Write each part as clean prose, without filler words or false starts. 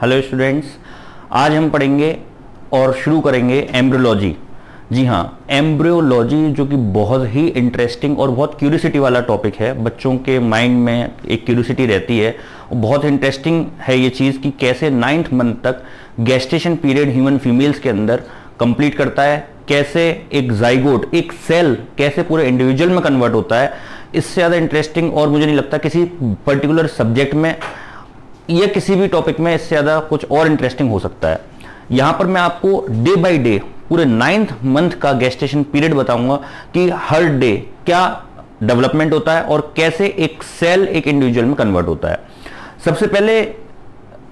Hello students, आज हम पढ़ेंगे और शुरू करेंगे एम्ब्रियोलॉजी। जी हाँ, एम्ब्रियोलॉजी जो कि बहुत ही इंटरेस्टिंग और बहुत क्यूरियोसिटी वाला टॉपिक है। बच्चों के माइंड में एक क्यूरियोसिटी रहती है और बहुत इंटरेस्टिंग है ये चीज़ कि कैसे 9th मंथ तक गेस्टेशन पीरियड ह्यूमन फीमेल्स के अंदर कंप्लीट करता है, कैसे एक जाइगोट, एक सेल कैसे पूरे इंडिविजुअल में कन्वर्ट होता है। इससे ज़्यादा इंटरेस्टिंग और मुझे नहीं लगता किसी पर्टिकुलर सब्जेक्ट में या किसी भी टॉपिक में इससे ज़्यादा कुछ और इंटरेस्टिंग हो सकता है। यहाँ पर मैं आपको डे बाय डे पूरे 9th मंथ का गेस्टेशन पीरियड बताऊंगा कि हर डे क्या डेवलपमेंट होता है और कैसे एक सेल एक इंडिविजुअल में कन्वर्ट होता है। सबसे पहले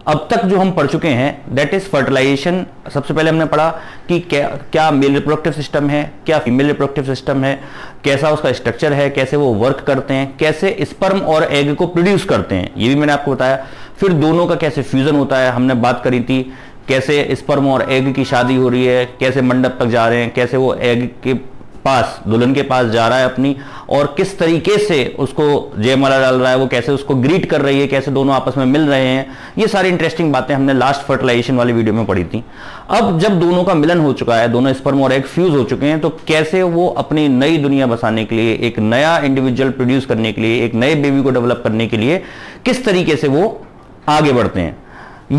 अब तक जो हम पढ़ चुके हैं दैट इज फर्टिलाइजेशन। सबसे पहले हमने पढ़ा कि क्या मेल रिप्रोडक्टिव सिस्टम है, क्या फीमेल रिप्रोडक्टिव सिस्टम है, कैसा उसका स्ट्रक्चर है, कैसे वो वर्क करते हैं, कैसे स्पर्म और एग को प्रोड्यूस करते हैं, ये भी मैंने आपको बताया। फिर दोनों का कैसे फ्यूजन होता है हमने बात करी थी, कैसे स्पर्म और एग की शादी हो रही है, कैसे मंडप तक जा रहे हैं, कैसे वो एग के पास दुल्हन के पास जा रहा है अपनी, और किस तरीके से उसको जयमाला डाल रहा है, वो कैसे उसको ग्रीट कर रही है, कैसे दोनों आपस में मिल रहे हैं। ये सारी इंटरेस्टिंग बातें हमने लास्ट फर्टिलाइजेशन वाली वीडियो में पढ़ी थी। अब जब दोनों का मिलन हो चुका है, दोनों स्पर्म और एग फ्यूज हो चुके हैं, तो कैसे वो अपनी नई दुनिया बसाने के लिए, एक नया इंडिविजुअल प्रोड्यूस करने के लिए, एक नए बेबी को डेवलप करने के लिए किस तरीके से वो आगे बढ़ते हैं।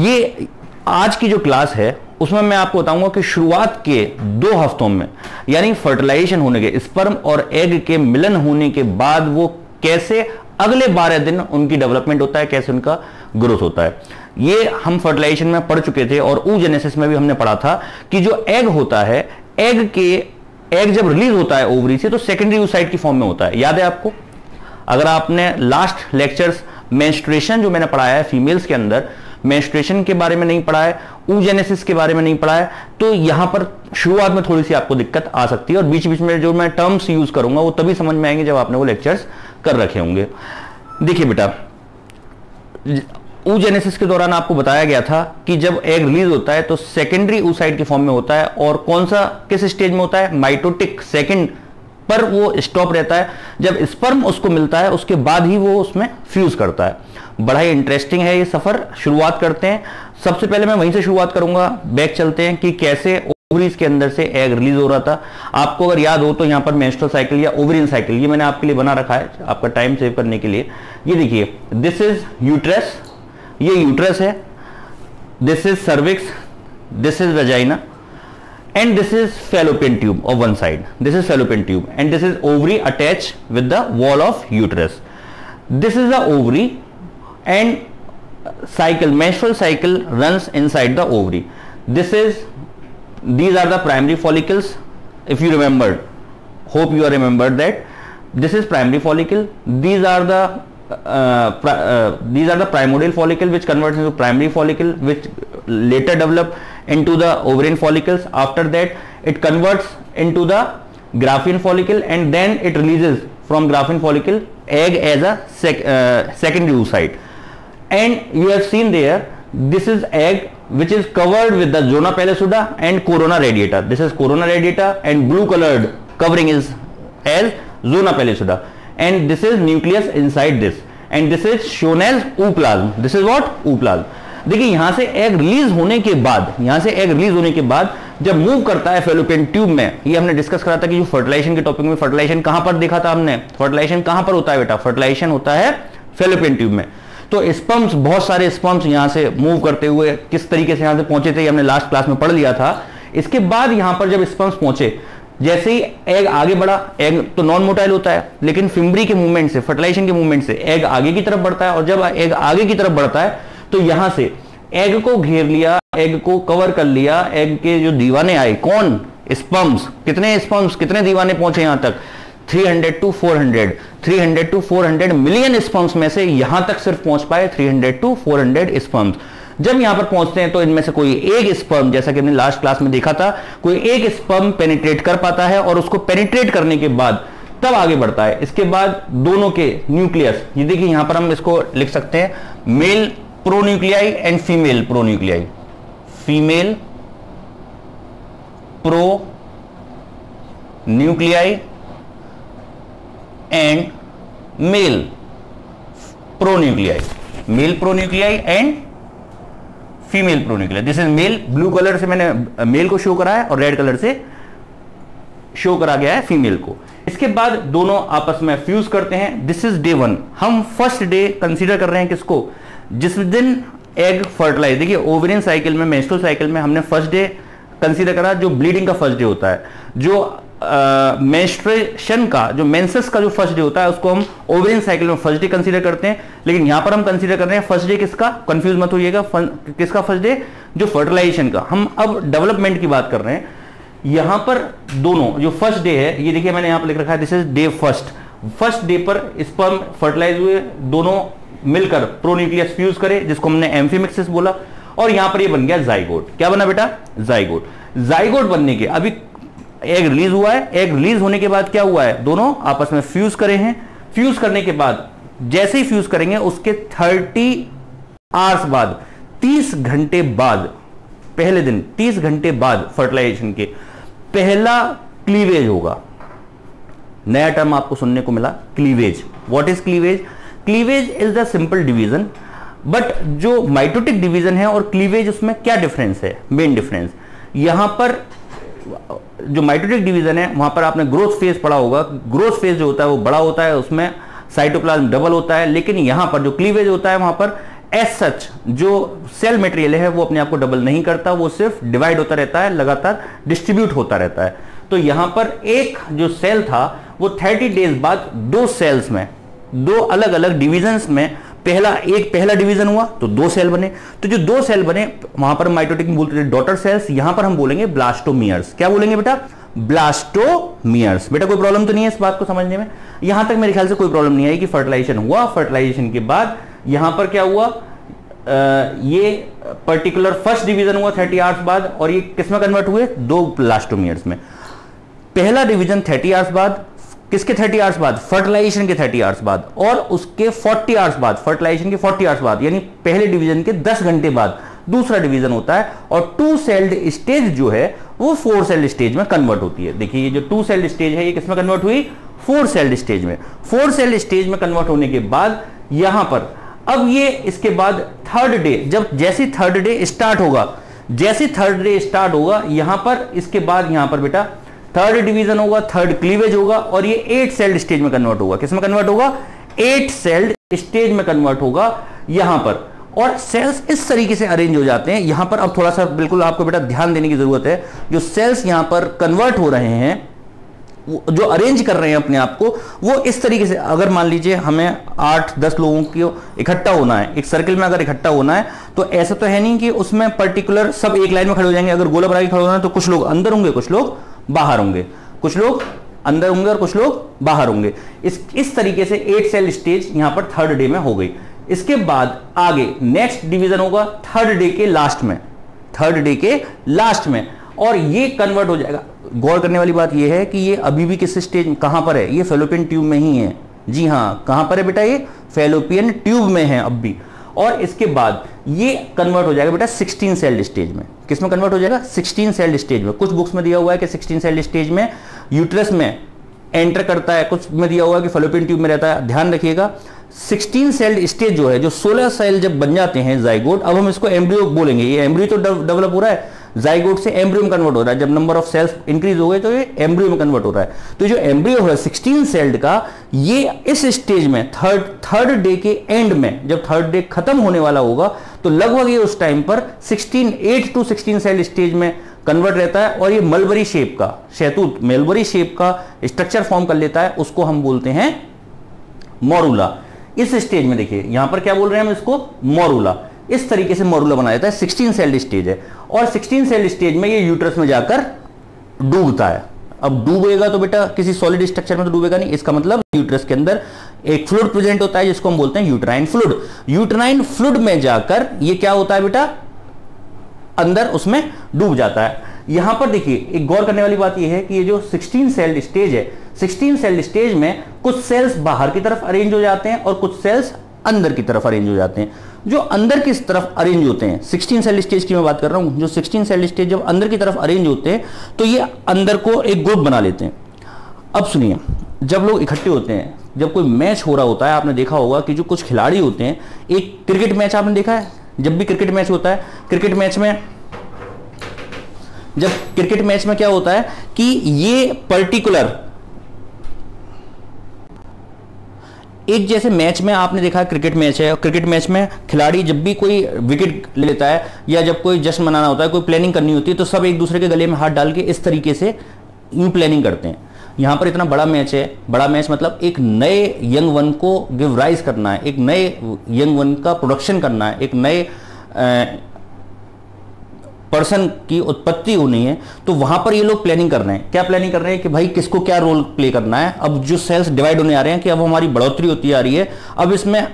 ये आज की जो क्लास है उसमें मैं आपको बताऊंगा कि शुरुआत के 2 हफ्तों में, यानी फर्टिलाइजेशन होने के, स्पर्म और एग के मिलन होने के बाद वो कैसे अगले 12 दिन उनकी डेवलपमेंट होता है, कैसे उनका ग्रोथ होता है। ये हम फर्टिलाइजेशन में पढ़ चुके थे और oogenesis में भी हमने पढ़ा था कि जो एग होता है, एग जब रिलीज होता है ओवरी से तो सेकेंडरी oocyte की फॉर्म में होता है। याद है आपको? अगर आपने लास्ट लेक्चर्स मेंस्ट्रुएशन जो मैंने पढ़ाया है फीमेल्स के अंदर, मेंस्ट्रुएशन के बारे में नहीं पढ़ा है, oogenesis के बारे में नहीं पढ़ा है, तो यहां पर शुरुआत में थोड़ी सी आपको दिक्कत आ सकती है और बीच बीच में जो मैं टर्म्स यूज करूंगा वो तभी समझ में आएंगे जब आपने वो लेक्चर्स कर रखे होंगे। देखिए बेटा, oogenesis के दौरान आपको बताया गया था कि जब एग रिलीज होता है तो सेकेंडरी oocyte की फॉर्म में होता है और कौन सा किस स्टेज में होता है, माइटोटिक सेकेंड पर वो स्टॉप रहता है। जब स्पर्म उसको मिलता है उसके बाद ही वो उसमें फ्यूज करता है। बड़ा ही इंटरेस्टिंग है ये सफर। शुरुआत करते हैं, सबसे पहले मैं वहीं से शुरुआत करूंगा, बैक चलते हैं कि कैसे ओवरीज के अंदर से एग रिलीज हो रहा था। आपको अगर याद हो तो यहाँ पर मेंस्ट्रुअल साइकिल या ओवरियन साइकिल ये मैंने आपके लिए बना रखा है आपका टाइम सेव करने के लिए। ये देखिए, दिस इज यूट्रस, ये यूट्रस है, this is cervix, this is vagina, and this is fallopian tube of one side. This is fallopian tube and this is ovary attached with the wall of uterus. This is the ovary and cycle, menstrual cycle runs inside the ovary. These are the primary follicles. If you remembered, hope you are remembered that this is primary follicle. These are the primordial follicle which converts into primary follicle, which later develop into the ovarian follicles. After that it converts into the Graafian follicle and then it releases from Graafian follicle egg as a secondary oocyte. And you have seen there, this is egg which is covered with the zona pellucida and corona radiata. This is corona radiata and blue colored covering is as zona pellucida, and this is nucleus inside this, and this is shown as ooplasm. This is what? Ooplasm. देखिए, यहां से egg release होने के बाद जब move करता है fallopian tube में, ये हमने डिस्कस करा था कि जो फर्टिलाइजेशन के टॉपिक में, फर्टिलाइजेशन कहां पर देखा था हमने, फर्टिलाइजेशन कहां पर होता है बेटा, फर्टिलाइजेशन होता है फेलोपियन ट्यूब में। तो स्पर्म्स, बहुत सारे स्पर्म्स यहां से मूव करते हुए किस तरीके से यहां से पहुंचे थे, हमने लास्ट क्लास में पढ़ लिया था। इसके बाद यहां पर जब स्पर्म्स पहुंचे, जैसे ही एग आगे बढ़ा, एग तो नॉन मोटाइल होता है लेकिन फिम्बरी के मूवमेंट से, फर्टिलाइजेशन के मूवमेंट से एग आगे की तरफ बढ़ता है, और जब एग आगे की तरफ बढ़ता है तो यहां से एग को घेर लिया, एग को कवर कर लिया, एग के जो दीवाने आए, कौन? स्पर्म्स। कितने दीवाने पहुंचे यहां तक? 300 to 400 मिलियन स्पर्म्स में से यहां तक सिर्फ पहुंच पाए 300 to 400 स्पर्म्स। जब यहां पर पहुंचते हैं तो इनमें से कोई एक स्पर्म, जैसा कि हमने लास्ट क्लास में देखा था, कोई एक स्पर्म पेनिट्रेट कर पाता है और उसको पेनिट्रेट करने के बाद तब आगे बढ़ता है। इसके बाद दोनों के न्यूक्लियस, ये देखिए यहां पर हम इसको लिख सकते हैं, male pronuclei and female pronuclei, female pronuclei and male pronuclei, male pronuclei and female pronucleus, this is male, blue colour से मैंने मेल को शो करा है और रेड कलर से शो करा गया है फीमेल को। इसके बाद दोनों आपस में फ्यूज करते हैं, दिस इज डे 1। हम फर्स्ट डे कंसीडर कर रहे हैं किसको, जिस दिन एग फर्टिलाइज, देखिए ओवेरियन साइकिल में, मेंस्ट्रुअल साइकिल में हमने फर्स्ट डे कंसीडर करा जो ब्लीडिंग का फर्स्ट डे होता है, जो मेंस्ट्रुएशन का, जो मेंसेस का जो फर्स्ट डे होता है उसको हम ओवेरियन साइकिल में फर्स्ट डे कंसीडर करते हैं। लेकिन यहां पर हम कंसीडर कर रहे हैं फर्स्ट डे किसका, कंफ्यूज मत होइएगा, किसका फर्स्ट डे, जो फर्टिलाइजेशन का। हम अब डेवलपमेंट की बात कर रहे हैं। यहां पर दोनों जो फर्स्ट डे है, ये देखिए मैंने यहां पर लिख रखा है this is day first day पर स्पर्म फर्टिलाइज हुए, दोनों मिलकर प्रोन्यूक्लियस फ्यूज करे जिसको हमने एम्फीमिक्सिस बोला, और यहां पर ये बन गया जाइगोट। क्या बना बेटा, जाइगोट। जाइगोट बनने के अभी एग रिलीज हुआ है, एग रिलीज होने के बाद क्या हुआ है, दोनों आपस में फ्यूज करे हैं। फ्यूज करने के बाद जैसे ही फ्यूज करेंगे उसके 30 आवर्स बाद, 30 घंटे बाद, पहले दिन 30 घंटे बाद फर्टिलाइजेशन के पहला क्लीवेज होगा। नया टर्म आपको सुनने को मिला, cleavage. What is cleavage? Cleavage is the simple division, but जो माइटोटिक डिवीजन है और क्लीवेज, उसमें क्या डिफरेंस है, मेन डिफरेंस यहां पर जो माइटोटिक डिवीजन है वहां पर आपने ग्रोथ फेज पढ़ा होगा, ग्रोथ फेज जो होता है वो बड़ा होता है, उसमें साइटोप्लाज्म डबल होता है। लेकिन यहां पर जो क्लीवेज होता है वहां पर एज सच जो सेल मटेरियल है वो अपने आप को डबल नहीं करता, वो सिर्फ डिवाइड होता रहता है, लगातार डिस्ट्रीब्यूट होता रहता है। तो यहां पर एक जो सेल था वो 30 डेज बाद दो सेल्स में, दो अलग अलग डिविजन्स में, पहला डिवीजन हुआ तो दो सेल बने। तो जो दो सेल बने वहां पर माइटोटिक में बोलते थे डॉटर सेल्स, यहां पर हम बोलेंगे ब्लास्टोमियर्स। क्या बोलेंगे बेटा? ब्लास्टोमियर्स। बेटा कोई प्रॉब्लम तो नहीं है इस बात को समझने में? यहां तक मेरे ख्याल से कोई प्रॉब्लम नहीं आई कि फर्टिलाइजेशन हुआ, फर्टिलाइजेशन के बाद यहां पर क्या हुआ, ये पर्टिकुलर फर्स्ट डिवीजन हुआ 30 आवर्स बाद, और ये किसमें कन्वर्ट हुए, दो ब्लास्टोमियर्स में। पहला डिवीजन 30 आवर्स बाद, किसके 30 आवर्स बाद, फर्टिलाइजेशन के 30 आवर्स बाद, और उसके 40 आवर्स बाद, फर्टिलाइजेशन के 40 आवर्स बाद, यानी पहले डिवीजन के 10 घंटे बाद दूसरा डिवीजन होता है, और 2 सेल्ड स्टेज जो है वो 4 सेल्ड स्टेज में कन्वर्ट होती है। देखिए ये जो 2 सेल्ड स्टेज है ये किसमें कन्वर्ट हुई, 4 सेल्ड स्टेज में। 4 सेल्ड स्टेज में कन्वर्ट होने के बाद यहां पर अब ये इसके बाद थर्ड डे, जब जैसी थर्ड डे स्टार्ट होगा, जैसी थर्ड डे स्टार्ट होगा यहां पर, इसके बाद यहां पर बेटा थर्ड डिवीजन होगा, थर्ड क्लीवेज होगा, और ये 8 सेल्ड स्टेज में कन्वर्ट होगा। किसमें कन्वर्ट होगा, 8 सेल्ड स्टेज में कन्वर्ट होगा यहां पर। और सेल्स इस तरीके से अरेंज हो जाते हैं यहां पर। अब थोड़ा सा बिल्कुल आपको बेटा ध्यान देने की जरूरत है, जो सेल्स यहां पर कन्वर्ट हो रहे हैं, जो अरेंज कर रहे हैं अपने आप को, वो इस तरीके से, अगर मान लीजिए हमें 8-10 लोगों को इकट्ठा होना है, एक सर्किल में अगर इकट्ठा होना है, तो ऐसा तो है नहीं कि उसमें पर्टिकुलर सब एक लाइन में खड़े हो जाएंगे। अगर गोला बना के खड़े होना है तो कुछ लोग अंदर होंगे, कुछ लोग बाहर होंगे, कुछ लोग अंदर होंगे और कुछ लोग बाहर होंगे। इस तरीके से 8 सेल स्टेज यहां पर थर्ड डे में हो गई। इसके बाद आगे नेक्स्ट डिवीजन होगा थर्ड डे के लास्ट में, थर्ड डे के लास्ट में, और ये कन्वर्ट हो जाएगा। गौर करने वाली बात यह है कि ये अभी भी किस स्टेज, कहां पर है, ये फेलोपियन ट्यूब में ही है। जी हां, कहां पर है बेटा, ये फेलोपियन ट्यूब में है अब भी। और इसके बाद ये कन्वर्ट हो जाएगा बेटा 16 सेल्ड स्टेज में। किसमें कन्वर्ट हो जाएगा, 16 सेल्ड स्टेज में। कुछ बुक्स में दिया हुआ है कि 16 सेल्ड स्टेज में यूट्रस में एंटर करता है, कुछ में दिया हुआ है कि फेलोपियन ट्यूब में रहता है। ध्यान रखिएगा 16 सेल्ड स्टेज जो है, जो 16 सेल जब बन जाते हैं जाइगोट, अब हम इसको एम्ब्रियो बोलेंगे। ये एम्ब्रियो तो डेवलप हो रहा है, जाइगोट से एम्ब्रियो में कन्वर्ट हो रहा है। जब नंबर ऑफ सेल्स इंक्रीज हो गए तो ये एम्ब्रियो में कन्वर्ट हो रहा है। तो जो एम्ब्रियो है 16 सेल्ड का, ये इस स्टेज में थर्ड डे के एंड में, जब थर्ड डे खत्म होने वाला होगा, तो लगभग ये उस टाइम पर 8 to 16 सेल स्टेज में कन्वर्ट रहता है, और ये मलबरी शेप का, शहतूत मलबरी शेप का स्ट्रक्चर फॉर्म कर लेता है। उसको हम बोलते हैं मोरूला। इस स्टेज में देखिए यहां पर क्या बोल रहे हैं हम इसको, मोरूला। इस तरीके से मोरूला बना देता है। 16 सेल्ड स्टेज है, और 16 सेल्ड स्टेज में ये यूट्रस में जाकर डूबता है। अब डूबेगा तो बेटा किसी सॉलिड स्ट्रक्चर में तो डूबेगा नहीं, इसका मतलब यूट्रस के अंदर एक फ्लूइड प्रेजेंट होता है जिसको हम बोलते हैं यूट्राइन फ्लूइड। यूट्राइन फ्लूइड में जाकर ये क्या होता है बेटा, अंदर उसमें डूब जाता है। यहां पर देखिए एक गौर करने वाली बात यह है कि ये जो 16 सेल्ड स्टेज है, 16 सेल्ड स्टेज में कुछ सेल्स बाहर की तरफ अरेंज हो जाते हैं और कुछ सेल्स अंदर की तरफ अरेंज हो जाते हैं। जो अंदर की तरफ अरेंज होते हैं, 16 सेल स्टेज की मैं बात कर रहा हूं, जो 16 सेल स्टेज जब अंदर की तरफ अरेंज होते हैं तो ये अंदर को एक ग्रुप बना लेते हैं। अब सुनिए, जब लोग इकट्ठे होते हैं, जब कोई मैच हो रहा होता है, आपने देखा होगा कि जो कुछ खिलाड़ी होते हैं, एक क्रिकेट मैच आपने देखा है, जब भी क्रिकेट मैच होता है क्रिकेट मैच में, जब क्रिकेट मैच में क्या होता है कि ये पर्टिकुलर एक जैसे मैच में आपने देखा क्रिकेट मैच है, और क्रिकेट मैच में खिलाड़ी जब भी कोई विकेट लेता है या जब कोई जश्न मनाना होता है, कोई प्लानिंग करनी होती है, तो सब एक दूसरे के गले में हाथ डाल के इस तरीके से यूं प्लानिंग करते हैं। यहां पर इतना बड़ा मैच है, बड़ा मैच मतलब एक नए यंग वन को गिव राइज करना है, एक नए यंग वन का प्रोडक्शन करना है, एक नए पर्सन की उत्पत्ति होनी है, तो वहां पर ये लोग प्लानिंग कर रहे हैं। क्या प्लानिंग कर रहे हैं कि भाई किसको क्या रोल प्ले करना है। अब जो सेल्स डिवाइड होने आ रहे हैं कि अब हमारी बढ़ोतरी होती आ रही है, अब इसमें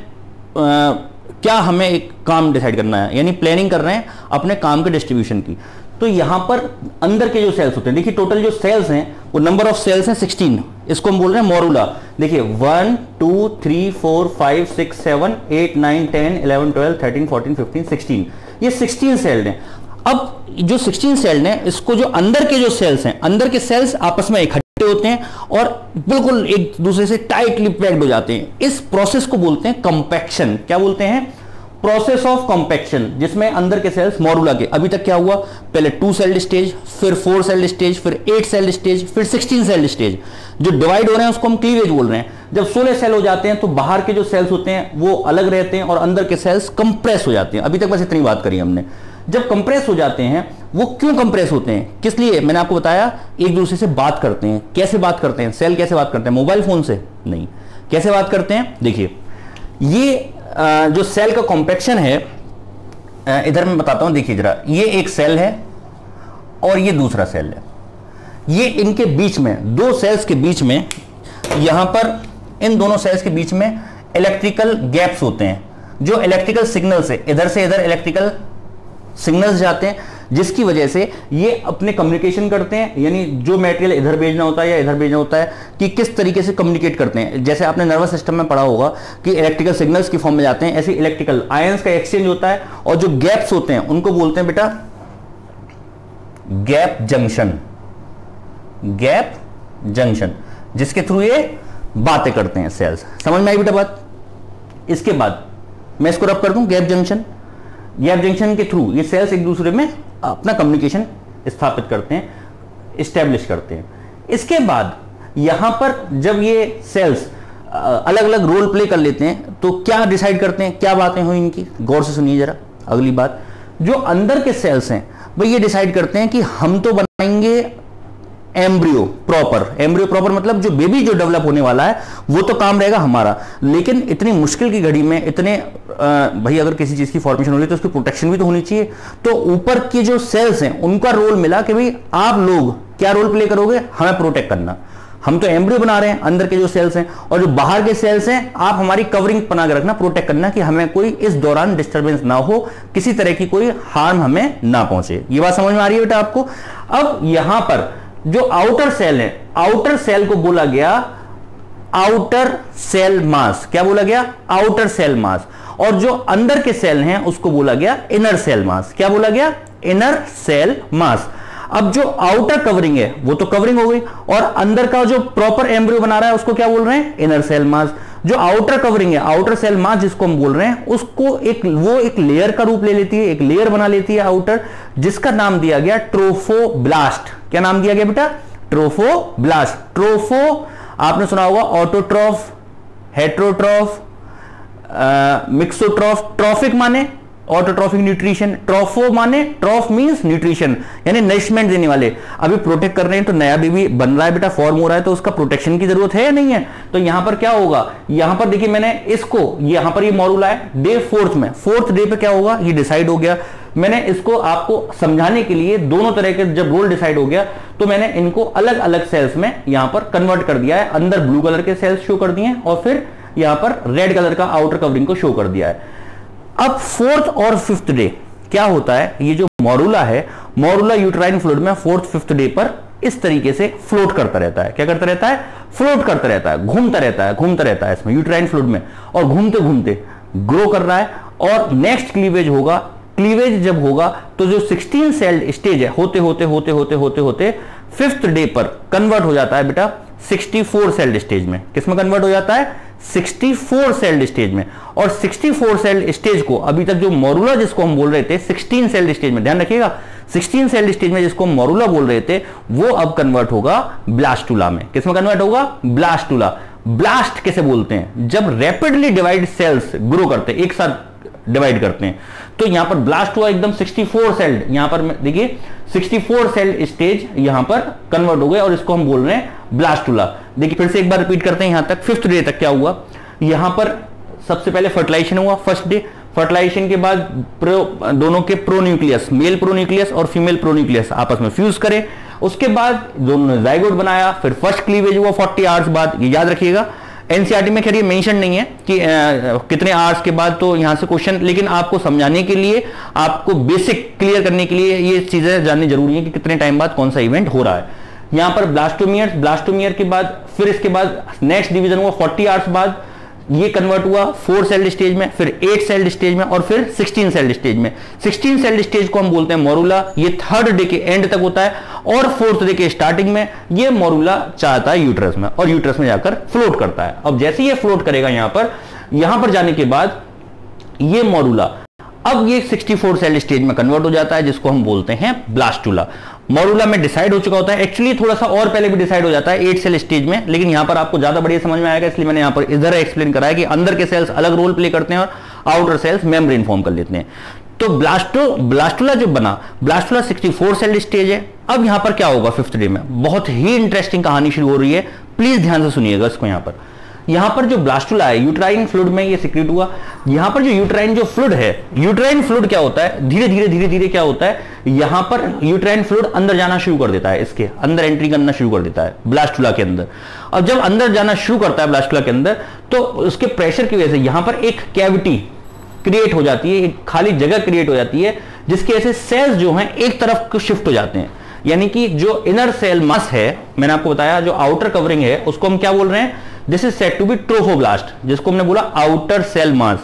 क्या हमें एक काम डिसाइड करना है, यानी प्लानिंग कर रहे हैं अपने काम के डिस्ट्रीब्यूशन की। तो यहां पर अंदर के जो सेल्स होते हैं, देखिए टोटल जो सेल्स हैं वो नंबर ऑफ सेल्स हैं 16, इसको हम बोल रहे हैं मोरूला। देखिए 1 2 3 4 5 6 7 8 9 10 11 12 13 14 15 16, ये 16 सेल्स हैं। अब जो 16 सेल हैं, इसको जो अंदर के जो सेल्स हैं, अंदर के सेल्स आपस में इकट्ठे होते हैं और बिल्कुल एक दूसरे से टाइटली पैक्ड हो जाते हैं। इस प्रोसेस को बोलते हैं कंपैक्शन। क्या बोलते हैं? प्रोसेस ऑफ कंपैक्शन, जिसमें अंदर के सेल्स मोरूला के, अभी तक क्या हुआ, पहले 2 सेल स्टेज, फिर 4 सेल स्टेज, फिर 8 सेल स्टेज, फिर 16 सेल स्टेज। जो डिवाइड हो रहे हैं उसको हम क्लीवेज बोल रहे हैं। जब 16 सेल हो जाते हैं तो बाहर के जो सेल्स होते हैं वो अलग रहते हैं और अंदर के सेल्स कंप्रेस हो जाते हैं। अभी तक बस इतनी बात करी हमने। जब कंप्रेस हो जाते हैं, वो क्यों कंप्रेस होते हैं, किस लिए, मैंने आपको बताया, एक दूसरे से बात करते हैं। कैसे बात करते हैं? सेल कैसे बात करते हैं? मोबाइल फोन से नहीं। कैसे बात करते हैं? देखिए, ये जो सेल का कॉम्पैक्शन है, इधर मैं बताता हूं, देखिए जरा, ये एक सेल है और ये दूसरा सेल है। ये इनके बीच में, दो सेल्स के बीच में, यहां पर इन दोनों सेल्स के बीच में इलेक्ट्रिकल गैप्स होते हैं। जो इलेक्ट्रिकल सिग्नल से इधर इलेक्ट्रिकल सिग्नल्स जाते हैं, जिसकी वजह से ये अपने कम्युनिकेशन करते हैं, यानी जो मटेरियल इधर भेजना होता है या इधर भेजना होता है, कि किस तरीके से कम्युनिकेट करते हैं। जैसे आपने नर्वस सिस्टम में पढ़ा होगा कि इलेक्ट्रिकल सिग्नल्स की फॉर्म में जाते हैं, ऐसे इलेक्ट्रिकल आयंस का एक्सचेंज होता है, और जो गैप्स होते हैं उनको बोलते हैं बेटा गैप जंक्शन। गैप जंक्शन, जिसके थ्रू ये बातें करते हैं सेल्स। समझ में आई बेटा बात? इसके बाद मैं इसको रब कर दूं, गैप जंक्शन। गैप जंक्शन के थ्रू ये सेल्स एक दूसरे में अपना कम्युनिकेशन स्थापित करते हैं, इस्टेब्लिश करते हैं। इसके बाद यहां पर जब ये सेल्स अलग अलग रोल प्ले कर लेते हैं, तो क्या डिसाइड करते हैं, क्या बातें हुई इनकी, गौर से सुनिए जरा। अगली बात, जो अंदर के सेल्स हैं वो ये डिसाइड करते हैं कि हम तो बनाएंगे एम्ब्रियो प्रॉपर। एम्ब्रियो प्रॉपर मतलब जो बेबी जो डेवलप होने वाला है वो तो काम रहेगा हमारा, लेकिन इतनी मुश्किल की घड़ी में इतने भाई अगर किसी चीज की फॉर्मेशन हो रही है तो उसकी प्रोटेक्शन भी तो होनी चाहिए। तो ऊपर के जो सेल्स हैं उनका रोल मिला कि भाई आप लोग क्या रोल प्ले करोगे, हमें प्रोटेक्ट करना। हम तो एम्ब्रियो बना रहे हैं, अंदर के जो सेल्स हैं, और जो बाहर के सेल्स हैं आप हमारी कवरिंग बना के रखना, प्रोटेक्ट करना कि हमें कोई इस दौरान डिस्टर्बेंस ना हो, किसी तरह की कोई हार्म हमें ना पहुंचे। ये बात समझ में आ रही है बेटा आपको? अब यहां पर जो आउटर सेल है, आउटर सेल को बोला गया आउटर सेल मास। क्या बोला गया? Outer cell mass. और जो अंदर के सेल हैं उसको बोला गया इनर सेल मास। क्या बोला गया? Inner cell mass. अब जो आउटर कवरिंग है वो तो कवरिंग हो गई, और अंदर का जो प्रॉपर एम्ब्रियो बना रहा है उसको क्या बोल रहे हैं? Inner cell mass. जो आउटर कवरिंग है, आउटर सेल मास जिसको हम बोल रहे हैं, उसको वो एक लेयर का रूप ले लेती है, एक लेयर बना लेती है आउटर, जिसका नाम दिया गया ट्रोफोब्लास्ट। क्या नाम दिया गया बेटा? ट्रोफोब्लास्ट। ट्रोफो आपने सुना होगा ऑटोट्रॉफ, हेट्रोट्रॉफ, मिक्सोट्रॉफ। ट्रॉफिक माने ऑटोट्रॉफिक न्यूट्रिशन, ट्रॉफो माने ट्रॉफ मींस न्यूट्रिशन, यानी नरिशमेंट देने वाले। अभी प्रोटेक्ट कर रहे हैं तो नया बेबी बन रहा है बेटा, फॉर्म हो रहा है, तो उसका प्रोटेक्शन की जरूरत है या नहीं है? तो यहां पर क्या होगा, यहां पर देखिए मैंने इसको, यहां पर ये मॉरूला है, डे 4 में, 4th डे पे क्या होगा ये डिसाइड हो गया। मैंने इसको आपको समझाने के लिए दोनों तरह के जब रोल डिसाइड हो गया तो मैंने इनको अलग अलग सेल्स में यहां पर कन्वर्ट कर दिया है। अंदर ब्लू कलर के सेल्स शो कर दिए हैं और फिर यहां पर रेड कलर का आउटर कवरिंग को शो कर दिया है। अब 4th और 5th डे क्या होता है, ये जो मॉरूला है, मॉरूला यूट्राइन फ्लूइड में 4th 5th डे पर इस तरीके से फ्लोट करता रहता है। क्या करता रहता है? फ्लोट करता रहता है, घूमता रहता है इसमें यूट्राइन फ्लूइड में, और घूमते घूमते ग्रो कर रहा है। और नेक्स्ट क्लीवेज होगा, क्लीवेज जब होगा तो जो 16 सेल्ड स्टेज है, होते होते 5th डे पर कन्वर्ट हो जाता है बेटा 64 सेल्ड स्टेज में। किसमें कन्वर्ट हो जाता है? 64 सेल्ड स्टेज में। और 64 सेल्ड स्टेज को अभी तक जो मोरूला जिसको हम बोल रहे थे 16 सेल्ड स्टेज में, ध्यान रखिएगा 16 सेल्ड स्टेज में जिसको हम मोरूला बोल रहे थे वो अब कन्वर्ट होगा ब्लास्टुला में। किसमें कन्वर्ट होगा? ब्लास्टुला। ब्लास्ट किसे बोलते हैं? जब रैपिडली डिवाइड सेल्स ग्रो करते हैं, एक साथ डिवाइड करते हैं, तो यहां पर ब्लास्ट हुआ एकदम 64 सेल्ड, यहां पर देखिए 64 सेल्ड स्टेज यहां पर कन्वर्ट हो गए और इसको हम बोल रहे हैं ब्लास्टुला। देखिए फिर से एक बार रिपीट करते हैं, यहां तक 5th डे तक क्या हुआ, यहां पर सबसे पहले फर्टिलाइजेशन हुआ फर्स्ट डे। फर्टिलाइजेशन के बाद दोनों के प्रोन्यूक्लियस, मेल प्रोन्यूक्लियस और फीमेल प्रोन्यूक्लियस आपस में फ्यूज करे, उसके बाद दोनों ने जाइगोट बनाया, फिर फर्स्ट क्लीवेज हुआ 40 आवर्स बाद। ये याद रखिएगा, एनसीईआरटी में खैर ये मेंशन नहीं है कि कितने आवर्स के बाद, तो यहां से क्वेश्चन, लेकिन आपको समझाने के लिए, आपको बेसिक क्लियर करने के लिए ये चीजें जाननी जरूरी है कि कितने टाइम बाद कौन सा इवेंट हो रहा है। यहां पर ब्लास्टोमियर के बाद फिर इसके बाद नेक्स्ट डिवीजन हुआ 40 आवर्स बाद, ये कन्वर्ट हुआ 4 सेल्ड स्टेज में, फिर 8 सेल्ड स्टेज में और फिर 16 सेल्ड स्टेज में। 16 सेल्ड स्टेज को हम बोलते हैं मोरूला। ये 3rd डे के एंड तक होता है और 4th डे के स्टार्टिंग में ये मोरूला चाहता है यूट्रस में और यूट्रस में जाकर फ्लोट करता है। अब जैसे ये फ्लोट करेगा यहां पर जाने के बाद ये मोरूला अब ये 64 सेल स्टेज में कन्वर्ट हो जाता है जिसको हम बोलते हैं ब्लास्टुला। मोरूला में डिसाइड हो चुका होता है, एक्चुअली थोड़ा सा और पहले भी डिसाइड हो जाता है 8 सेल स्टेज में, लेकिन यहां पर आपको ज्यादा बढ़िया समझ में आएगा इसलिए मैंने यहां पर इधर एक्सप्लेन कराया कि अंदर के सेल्स अलग रोल प्ले करते हैं और आउटर सेल्स मेम्ब्रेन फॉर्म कर लेते हैं। तो ब्लास्टुला जो बना, ब्लास्टुला 64 सेल स्टेज है। अब यहां पर क्या होगा 5th डे में, बहुत ही इंटरेस्टिंग कहानी शुरू हो रही है, प्लीज ध्यान से सुनिएगा इसको। यहां पर जो ब्लास्टुला है यूट्राइन फ्लूइड में ये सिक्रीट हुआ। यहां पर जो यूट्राइन जो फ्लूइड है, यूट्राइन फ्लूइड क्या होता है, धीरे धीरे क्या होता है, यहां पर यूट्राइन फ्लूइड अंदर जाना शुरू कर देता है, इसके अंदर एंट्री करना शुरू कर देता है ब्लास्टुला के अंदर। अब जब अंदर जाना शुरू करता है ब्लास्टुला के अंदर, तो उसके प्रेशर की वजह से यहां पर एक कैविटी क्रिएट हो जाती है, एक खाली जगह क्रिएट हो जाती है, जिसकी वजह से सेल्स जो हैं एक तरफ को शिफ्ट हो जाते हैं। यानी कि जो इनर सेल मास है, मैंने आपको बताया जो आउटर कवरिंग है उसको हम क्या बोल रहे हैं, this is said to be trophoblast, जिसको हमने बोला आउटर सेल मास,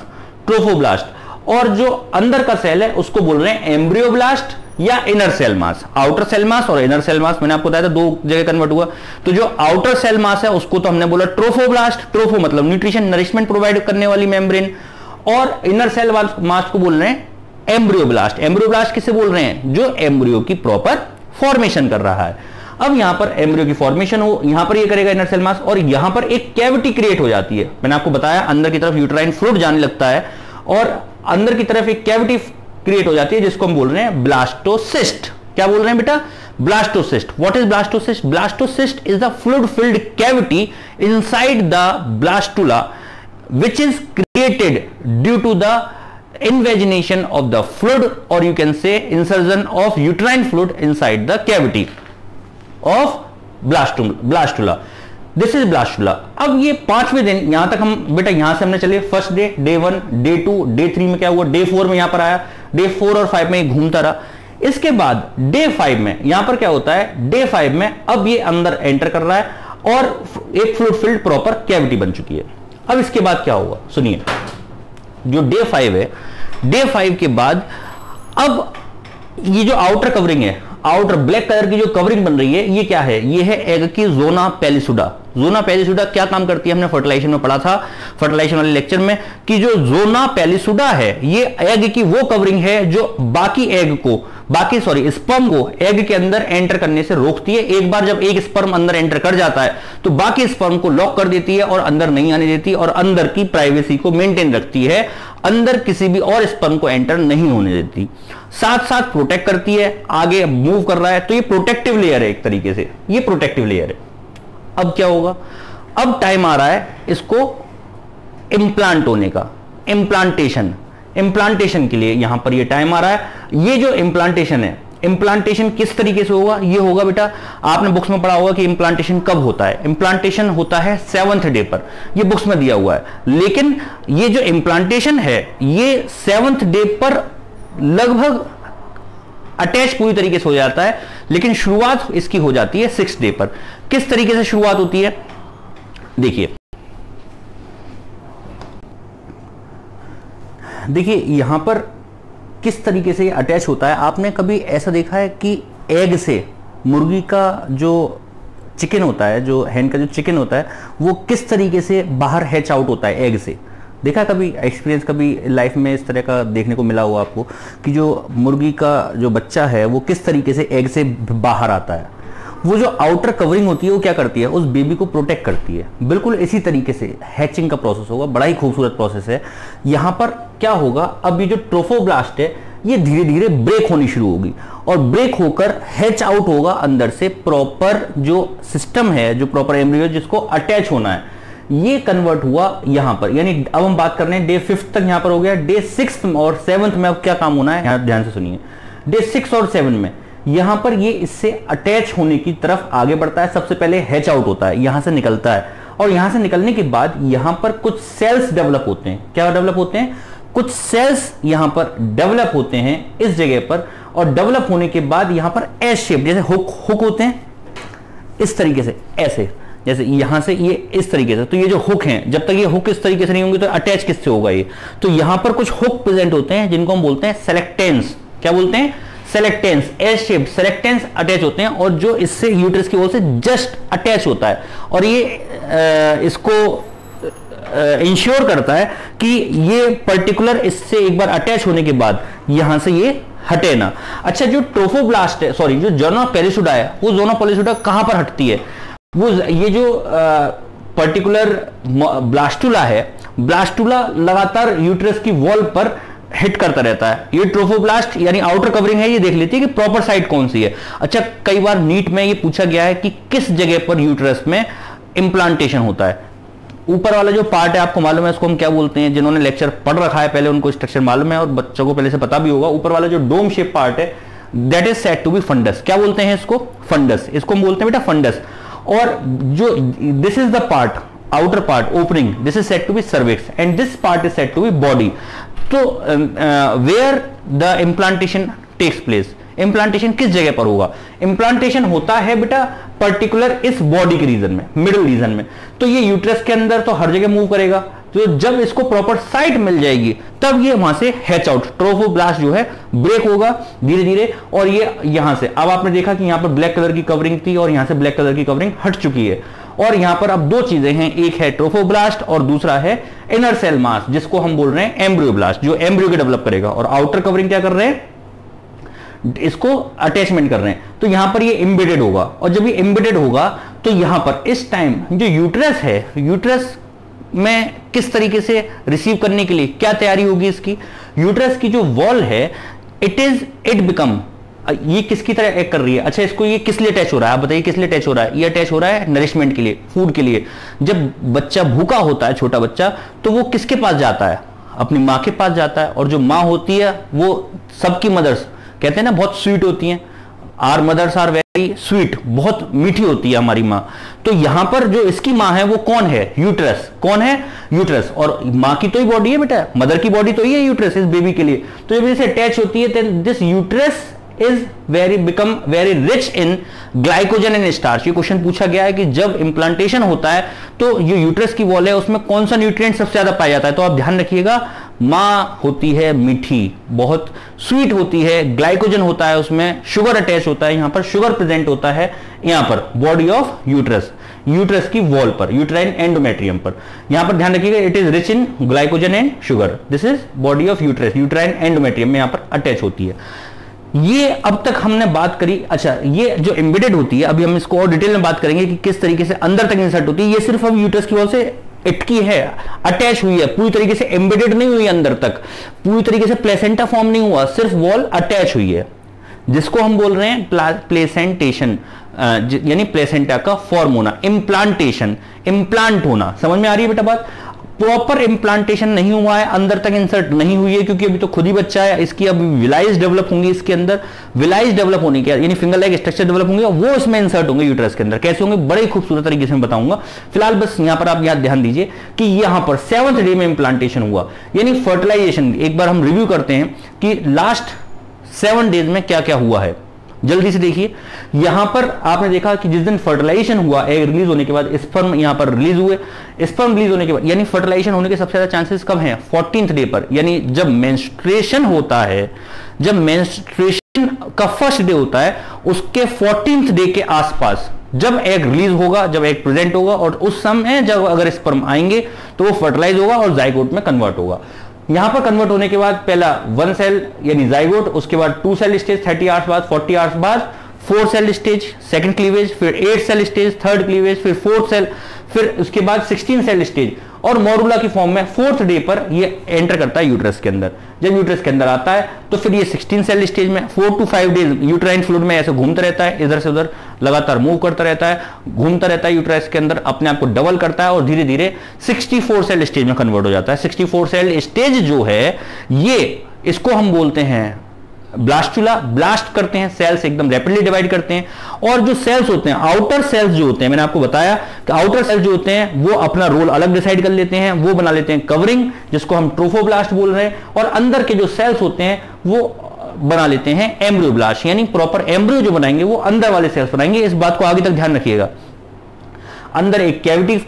ट्रोफोब्लास्ट। और जो अंदर का सेल है उसको बोल रहे हैं एम्ब्रियोब्लास्ट या inner cell mass. Outer cell mass और इनर सेल मास मैंने आपको बताया था, दो जगह कन्वर्ट हुआ। तो जो आउटर सेल मास है उसको तो हमने बोला ट्रोफोब्लास्ट, ट्रोफो मतलब न्यूट्रिशन नरिशमेंट प्रोवाइड करने वाली मेम्ब्रेन, और इनर सेल मास को बोल रहे हैं एम्ब्रियोब्लास्ट। एम्ब्रियोब्लास्ट किसे बोल रहे हैं, जो एम्ब्रियो की प्रॉपर फॉर्मेशन कर रहा है। अब यहां पर एम्ब्रियो की फॉर्मेशन हो, यहां पर ये करेगा इनर सेल मास, और यहां पर एक कैविटी क्रिएट हो जाती है। मैंने आपको बताया अंदर की तरफ यूट्राइन फ्लूइड जाने लगता है और अंदर की तरफ एक कैविटी क्रिएट हो जाती है जिसको हम बोल रहे हैं ब्लास्टोसिस्ट। क्या बोल रहे हैं बेटा, blastocyst. What is blastocyst? Blastocyst is the fluid filled cavity inside the blastula which is created due to the invagination of the fluid, or you can say insertion of uterine fluid inside the cavity of blastula. This is blastula. अब ये 5वें दिन, यहां तक हम बेटा यहां से हमने चले first day, day 1, day 2, day 3 में क्या हुआ, डे 4 में यहां पर आया, डे 4 और 5 में घूमता रहा। इसके बाद डे 5 में यहां पर क्या होता है, डे 5 में अब ये अंदर एंटर कर रहा है और एक फ्लूइड फिल्ड प्रॉपर कैविटी बन चुकी है। अब इसके बाद क्या होगा सुनिए, जो डे 5 है, डे 5 के बाद अब ये जो आउटर कवरिंग है, आउटर ब्लैक कलर की जो कवरिंग बन रही है, ये क्या है, ये है एग की जोना पेलिसुडा। जोना पेलिसुडा क्या काम करती है, हमने फर्टिलाइजेशन में पढ़ा था, फर्टिलाइजेशन वाले लेक्चर में, कि जो जोना पेलिसुडा है ये एग की वो कवरिंग है जो बाकी स्पर्म को एग के अंदर एंटर करने से रोकती है। एक बार जब एक स्पर्म अंदर एंटर कर जाता है तो बाकी स्पर्म को लॉक कर देती है और अंदर नहीं आने देती, और अंदर की प्राइवेसी को मेंटेन रखती है, अंदर किसी भी और स्पर्म को एंटर नहीं होने देती, साथ साथ प्रोटेक्ट करती है, आगे मूव कर रहा है। तो ये प्रोटेक्टिव लेयर है, एक तरीके से ये प्रोटेक्टिव लेयर है। अब क्या होगा, अब टाइम आ रहा है इसको इंप्लांट होने का, इंप्लांटेशन के लिए यहां पर ये टाइम आ रहा है। ये जो इंप्लांटेशन है, इंप्लांटेशन किस तरीके से होगा, ये होगा बेटा, आपने बुक्स में पढ़ा होगा कि इंप्लांटेशन कब होता है। इंप्लांटेशन होता है 7th डे पर, ये बुक्स में दिया हुआ है। लेकिन ये जो इंप्लांटेशन है ये 7th डे पर लगभग अटैच पूरी तरीके से हो जाता है, लेकिन शुरुआत इसकी हो जाती है 6th डे पर। किस तरीके से शुरुआत होती है, देखिए यहां पर किस तरीके से अटैच होता है। आपने कभी ऐसा देखा है कि एग से मुर्गी का जो चिकन होता है, जो हैन का जो चिकन होता है, वो किस तरीके से बाहर हैच आउट होता है एग से। देखा कभी एक्सपीरियंस, कभी लाइफ में इस तरह का देखने को मिला हुआ आपको कि जो मुर्गी का जो बच्चा है वो किस तरीके से एग से बाहर आता है। वो जो आउटर कवरिंग होती है वो क्या करती है, उस बेबी को प्रोटेक्ट करती है। बिल्कुल इसी तरीके से हैचिंग का प्रोसेस होगा, बड़ा ही खूबसूरत प्रोसेस है। यहाँ पर क्या होगा, अब ये जो ट्रोफोब्लास्ट है ये धीरे धीरे ब्रेक होनी शुरू होगी और ब्रेक होकर हैच आउट होगा अंदर से। प्रॉपर जो सिस्टम है, जो प्रॉपर एम्ब्रियो जिसको अटैच होना है, ये कन्वर्ट हुआ यहाँ पर। यानी अब हम बात कर रहे हैं डे 5 तक यहाँ पर हो गया। डे 6 और 7 में अब क्या काम होना है, यहाँ ध्यान से सुनिए। डे 6 और 7 में यहां पर ये इससे अटैच होने की तरफ आगे बढ़ता है। सबसे पहले हैच आउट होता है, यहां से निकलता है, और यहां से निकलने के बाद यहां पर कुछ सेल्स डेवलप होते हैं। क्या डेवलप होते हैं, कुछ सेल्स यहां पर डेवलप होते हैं इस जगह पर, और डेवलप होने के बाद यहां पर एस शेप, जैसे हुक होते हैं इस तरीके से, ऐसे जैसे यहां से ये इस तरीके से। तो ये जो हुक हैं, जब तक ये हुक इस तरीके से नहीं होंगे तो अटैच किससे होगा ये, तो यहां पर कुछ हुक प्रेजेंट होते हैं जिनको हम बोलते हैं सेलेक्टेंस। क्या बोलते हैं, सेलेक्टेंस। एस शेप सेलेक्टेंस अटैच होते हैं, और जो इससे यूट्रस की ओर से जस्ट अटैच होता है, और ये इसको इंश्योर करता है कि ये पर्टिकुलर इससे एक बार अटैच होने के बाद यहां से ये हटे ना। अच्छा, जो ट्रोफोब्लास्ट है, सॉरी, जो जोना पेरिसुडा है, वो जोना पेरिसुडा कहां पर हटती है, वो ये जो पर्टिकुलर ब्लास्टुला है, ब्लास्टुला लगातार यूट्रस की वॉल पर हिट करता रहता है। ये ट्रोफोब्लास्ट यानी आउटर कवरिंग है, ये देख लेती है कि प्रॉपर साइड कौन सी है। अच्छा, कई बार नीट में ये पूछा गया है कि किस जगह पर यूट्रस में इंप्लांटेशन होता है। ऊपर वाला जो पार्ट है आपको मालूम है, इसको हम क्या बोलते हैं, जिन्होंने लेक्चर पढ़ रखा है पहले उनको स्ट्रक्चर मालूम है, और बच्चों को पहले से पता भी होगा। ऊपर वाला जो डोम शेप पार्ट है, that is said to be fundus. क्या बोलते हैं इसको, फंडस। इसको हम बोलते हैं बेटा फंडस। और जो this is the part, outer part opening, this is said to be cervix, and this part is said to be body. तो where the implantation takes place, implantation किस जगह पर होगा, इम्प्लांटेशन होता है बेटा पर्टिकुलर इस बॉडी के रीजन में, मिडिल रीजन में। तो ये यूट्रस के अंदर तो हर जगह मूव करेगा, तो जब इसको प्रॉपर साइट मिल जाएगी तब ये वहां से हैच आउट, ट्रोफोब्लास्ट जो है ब्रेक होगा धीरे धीरे, और ये यहां से, अब आपने देखा कि यहां पर ब्लैक कलर की कवरिंग थी और यहां से ब्लैक कलर की कवरिंग हट चुकी है, और यहां पर अब दो चीजें हैं, एक है ट्रोफोब्लास्ट और दूसरा है इनर सेल मास, जिसको हम बोल रहे हैं एम्ब्रियोब्लास्ट, जो एम्ब्रियो के डेवलप करेगा। और आउटर कवरिंग क्या कर रहे हैं, इसको अटैचमेंट कर रहे हैं। तो यहां पर ये एम्बेडेड होगा, और जब ये एम्बेडेड होगा तो यहां पर इस टाइम जो यूट्रस है, यूट्रस में किस तरीके से रिसीव करने के लिए क्या तैयारी होगी इसकी, यूट्रस की जो वॉल है, इट बिकम, ये किसकी तरह एक्ट कर रही है। अच्छा, इसको ये किस लिए अटैच हो रहा है, आप बताइए किस लिए अटैच हो रहा है, ये अटैच हो रहा है नरिशमेंट के लिए, फूड के लिए। जब बच्चा भूखा होता है, छोटा बच्चा, तो वो किसके पास जाता है, अपनी माँ के पास जाता है। और जो माँ होती है वो सबकी मदर्स कहते हैं ना बहुत स्वीट होती हैं, our mothers are very sweet, बहुत मीठी होती है हमारी माँ। तो यहां पर जो इसकी माँ है वो कौन है, यूट्रस। कौन है, यूट्रस। और माँ की तो ही बॉडी है बेटा, मदर की बॉडी तो ही है यूट्रस इस बेबी के लिए। तो जब इसे अटैच होती है, then this uterus is become very rich in glycogen and starch. ये क्वेश्चन पूछा गया है कि जब इंप्लांटेशन होता है तो ये यूट्रस की वॉल है, उसमें कौन सा न्यूट्रिएंट सबसे ज्यादा पाया जाता है। तो आप ध्यान रखिएगा, माँ होती है मीठी, बहुत स्वीट होती है, ग्लाइकोजन होता है, उसमें शुगर अटैच होता है, यहां पर शुगर प्रेजेंट होता है, यहां पर बॉडी ऑफ यूट्रस, यूट्रस की वॉल पर, यूट्राइन एंडोमेट्रियम पर। यहां पर ध्यान रखिएगा, it is rich in glycogen and sugar, this is body of uterus, uterine endometrium में यहां पर अटैच होती है। ये अब तक हमने बात करी। अच्छा, ये जो एम्बेडेड होती है, अभी हम इसको और डिटेल में बात करेंगे कि किस तरीके से अंदर तक इंसर्ट होती है। ये सिर्फ अब यूट्रस की वॉल से इटकी है, अटैच हुई है, पूरी तरीके से एम्बेडेड नहीं हुई अंदर तक, पूरी तरीके से प्लेसेंटा फॉर्म नहीं हुआ, सिर्फ वॉल अटैच हुई है, जिसको हम बोल रहे हैं प्लेसेंटेशन, यानी प्लेसेंटा का फॉर्म होना, इम्प्लांटेशन, इम्प्लांट होना। समझ में आ रही है बेटा बात। प्रॉपर इम्प्लांटेशन नहीं हुआ है, अंदर तक इंसर्ट नहीं हुई है, क्योंकि अभी तो खुद ही बच्चा है, इसकी अभी विलाइज डेवलप होंगी, इसके अंदर विलाइज डेवलप होने के यानी फिंगर लाइक स्ट्रक्चर डेवलप होंगे, वो इसमें इंसर्ट होंगे यूट्रस के अंदर। कैसे होंगे, बड़े खूबसूरत तरीके से मैं बताऊंगा। फिलहाल बस यहां पर आप ध्यान दीजिए कि यहां पर 7th डे में इंप्लांटेशन हुआ, यानी फर्टिलाइजेशन। एक बार हम रिव्यू करते हैं कि लास्ट 7 डेज में क्या क्या हुआ है, जल्दी से देखिए। यहां पर आपने देखा कि जिस दिन फर्टिलाइजेशन हुआ, एग रिलीज होने के बाद स्पर्म यहां पर रिलीज हुए, स्पर्म रिलीज होने के बाद, यानी फर्टिलाइजेशन होने के सबसे ज्यादा चांसेस कब हैं, 14th डे पर, यानी जब मेंस्ट्रुएशन होता है, जब मेंस्ट्रुएशन का फर्स्ट डे होता है उसके 14th डे के आसपास जब एग रिलीज होगा, जब एग प्रेजेंट होगा, और उस समय जब अगर स्पर्म आएंगे तो वो फर्टिलाइज होगा और जाइगोट में कन्वर्ट होगा। यहां पर कन्वर्ट होने के बाद पहला 1 सेल यानी जाइगोट, उसके बाद 2 सेल स्टेज 30 आवर्स बाद, 40 आवर्स बाद 4 सेल स्टेज सेकंड क्लीवेज, फिर 8 सेल स्टेज थर्ड क्लीवेज, फिर 4th सेल, फिर उसके बाद 16 सेल स्टेज, और मॉरुला की फॉर्म में 4th डे पर ये एंटर करता है यूट्रस के अंदर। जब यूट्रस के अंदर आता है तो फिर ये 16 सेल स्टेज में 4 to 5 डेज यूट्राइन फ्लूइड में ऐसे घूमता रहता है, इधर से उधर लगातार मूव करता रहता है, घूमता रहता है यूट्रस के अंदर, अपने आप को डबल करता है और धीरे धीरे 64 सेल स्टेज में कन्वर्ट हो जाता है। 64 सेल स्टेज जो है ये, इसको हम बोलते हैं ब्लास्टुला। ब्लास्ट करते हैं, सेल्स एकदम रैपिडली डिवाइड करते हैं, और जो सेल्स होते हैं, आउटर सेल्स जो होते हैं, मैंने आपको बताया कि आउटर सेल्स जो होते हैं वो अपना रोल अलग डिसाइड कर लेते हैं, वो बना लेते हैं कवरिंग, जिसको हम ट्रोफोब्लास्ट बोल रहे हैं, और अंदर के जो सेल्स होते हैं वो बना लेते हैं एम्ब्रियोब्लास्ट, यानी प्रॉपर एम्ब्रियो जो बनाएंगे वो अंदर वाले सेल्स बनाएंगे। इस बात को आगे तक ध्यान रखिएगा। अंदर एक कैविटी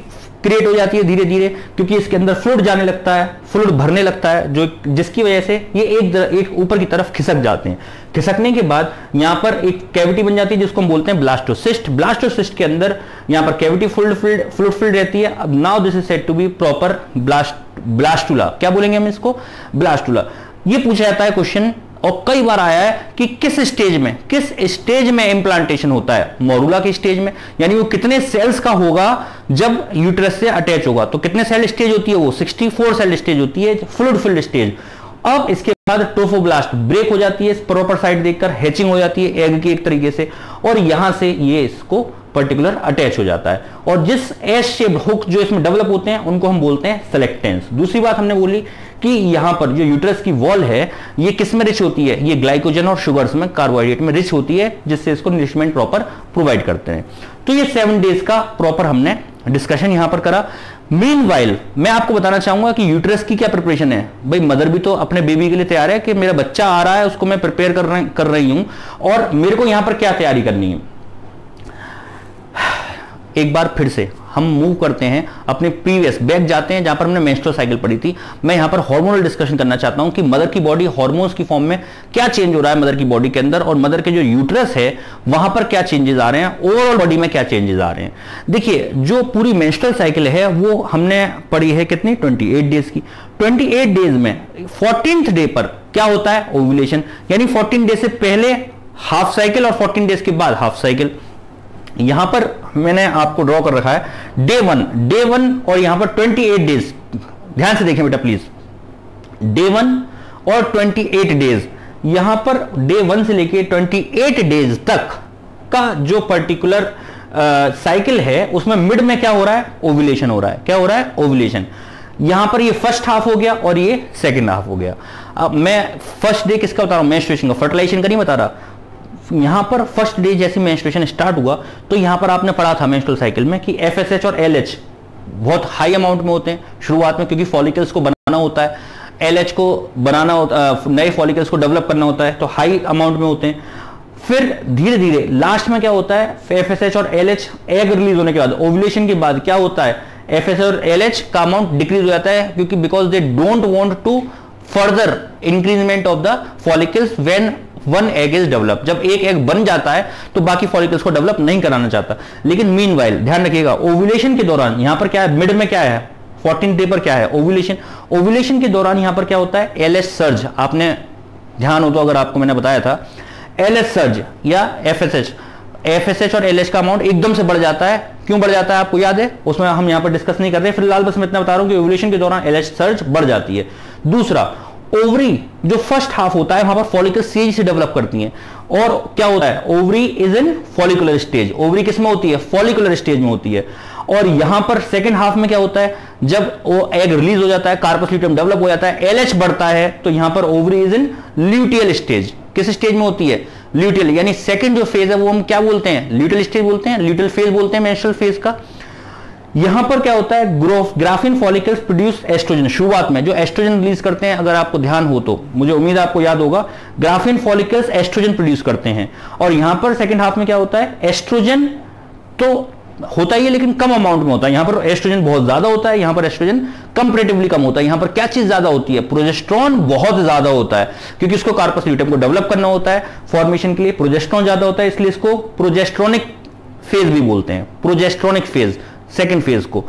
क्रिएट हो जाती है धीरे धीरे, क्योंकि इसके अंदर फ्लूइड जाने लगता है, फ्लूइड भरने लगता है, जो जिसकी वजह से ये एक ऊपर की तरफ खिसक जाते हैं। खिसकने के बाद यहां पर एक कैविटी बन जाती है जिसको हम बोलते हैं ब्लास्टोसिस्ट। ब्लास्टोसिस्ट के अंदर यहां पर कैविटी फ्लूइड फिल्ड रहती है। अब now this is said to be proper blastula. क्या बोलेंगे हम इसको? ब्लास्टुला। ये पूछा जाता है क्वेश्चन, और कई बार आया है कि किस स्टेज में इंप्लांटेशन होता है? मॉरुला के स्टेज में, यानी वो कितने सेल्स का होगा जब यूट्रस से अटैच होगा। तो कितने सेल स्टेज होती है वो? 64 सेल स्टेज होती है, फ्लूइड फिल्ड स्टेज। अब इसके बाद ट्रोफोब्लास्ट ब्रेक हो जाती है, प्रॉपर साइड देखकर हैचिंग हो जाती है एग की एक तरीके से, और यहां से ये इसको पर्टिकुलर अटैच हो जाता है, और जिस एस शेप हुक जो इसमें डेवलप होते हैं उनको हम बोलते हैं सेलेक्टेंस। दूसरी बात हमने बोली कि यहां पर जो यूट्रस की वॉल है ये किस में रिच होती है? ये ग्लाइकोजन और शुगर्स में, कार्बोहाइड्रेट में रिच होती है, जिससे इसको नरिशमेंट प्रॉपर प्रोवाइड करते हैं। तो ये 7 डेज का प्रॉपर हमने डिस्कशन यहां पर करा। मीनवाइल मैं आपको बताना चाहूंगा कि यूट्रस की क्या प्रिपरेशन है। भाई मदर भी तो अपने बेबी के लिए तैयार है कि मेरा बच्चा आ रहा है, उसको मैं प्रिपेयर कर रही हूं, और मेरे को यहां पर क्या तैयारी करनी है। एक बार फिर से हम मूव करते हैं अपने प्रीवियस बैक जाते हैं जहां पर हमने मेंस्ट्रुअल साइकिल पढ़ी थी। मैं यहां पर हार्मोनल डिस्कशन करना चाहता हूं कि मदर की बॉडी हार्मोन्स की फॉर्म में क्या चेंज हो रहा है मदर की बॉडी के अंदर, और मदर के जो यूट्रस है वहां पर क्या चेंजेस आ रहे हैं, ओवरऑल बॉडी में क्या चेंजेस आ रहे हैं। देखिए जो पूरी मेंस्ट्रुअल साइकिल है वो हमने पढ़ी है कितनी? 28 डेज की। 28 डेज में 14th डे पर क्या होता है? ओव्यूलेशन, यानी 14 डेज से पहले हाफ साइकिल और 14 डेज के बाद हाफ साइकिल। यहां पर मैंने आपको ड्रॉ कर रखा है डे वन और यहां पर 28 डेज। ध्यान से देखें बेटा प्लीज, डे 1 और 28 डेज। यहां पर डे 1 से लेके 28 डेज तक का जो पर्टिकुलर साइकिल है उसमें मिड में क्या हो रहा है? ओव्यूलेशन हो रहा है। क्या हो रहा है? ओव्यूलेशन। यहां पर ये फर्स्ट हाफ हो गया और ये सेकंड हाफ हो गया। अब मैं फर्स्ट डे किसका बता रहा हूं? मेंस्ट्रुएशन का, फर्टिलाइजेशन का नहीं बता रहा। यहां पर फर्स्ट डे जैसे मेंस्ट्रुएशन स्टार्ट हुआ तो यहां पर आपने पढ़ा था मेंस्ट्रुअल साइकिल में कि एफएसएच और एलएच बहुत हाई अमाउंट में होते हैं शुरुआत में, क्योंकि फॉलिकल्स को बनाना होता है, एलएच को बनाना होता, नए फॉलिकल्स को डेवलप करना होता है, तो हाई अमाउंट में होते हैं। फिर धीरे धीरे लास्ट में क्या होता है? एफएसएच और एलएच एग रिलीज होने के बाद, ओव्यूलेशन के बाद क्या होता है? एफएसएच और एलएच का अमाउंट डिक्रीज हो जाता है, क्योंकि because they don't want to further increasement of the follicles when one egg is develop. जब एक एग बन जाता है तो बाकी फॉलिकल्स को डेवलप नहीं कराना चाहता। लेकिन मीनवाइल ध्यान रखिएगा, ओव्यूलेशन के दौरान यहां पर क्या है? मिड में क्या है? 14 डे पर क्या है? ओव्यूलेशन। ओव्यूलेशन के दौरान यहां पर क्या होता है? LH surge. आपने ध्यान हो तो अगर आपको मैंने बताया था एलएच सर्ज या एफएसएच और एलएच का अमाउंट एकदम से बढ़ जाता है। क्यों बढ़ जाता है आपको याद है? उसमें हम यहां पर डिस्कस नहीं कर रहे, फिलहाल बस मैं इतना बता रहा हूं कि ओव्यूलेशन के दौरान एलएच सर्ज बढ़ जाती है। दूसरा, ओवरी जो फर्स्ट हाफ होता है वहां पर फॉलिकल तेजी से डेवलप करती हैं, और क्या होता है? Ovary is in follicular stage. Ovary किस में होती है? फॉलिकुलर स्टेज में होती है। और यहां पर सेकंड हाफ में क्या होता है? जब वो एग रिलीज हो जाता है, कार्पस ल्यूटियम डेवलप हो जाता है, एलएच बढ़ता है, तो यहां पर ovary is in luteal stage. किस स्टेज में होती है? ल्यूटियल, यानी सेकंड जो फेज है वो हम क्या बोलते हैं? ल्यूटियल स्टेज बोलते हैं, ल्यूटियल फेज बोलते हैं मेंस्ट्रुअल फेज का। यहां पर क्या होता है? Graafian follicles produce oestrogen. शुरुआत में जो एस्ट्रोजन रिलीज करते हैं, अगर आपको ध्यान हो तो, मुझे उम्मीद है आपको याद होगा, ग्राफिन फॉलिकल्स एस्ट्रोजन प्रोड्यूस करते हैं। और यहां पर सेकंड हाफ में क्या होता है? एस्ट्रोजन तो होता ही है लेकिन कम अमाउंट में होता है। यहां पर एस्ट्रोजन बहुत ज्यादा होता है, यहां पर एस्ट्रोजन कंपैरेटिवली कम होता है। यहां पर क्या चीज ज्यादा होती है? प्रोजेस्टेरॉन बहुत ज्यादा होता है, क्योंकि इसको कार्पस ल्यूटियम को डेवलप करना होता है फॉर्मेशन के लिए। प्रोजेस्टेरॉन ज्यादा होता है, इसलिए इसको प्रोजेस्टेरोनिक फेज भी बोलते हैं, प्रोजेस्टेरोनिक फेज, सेकेंड फेज को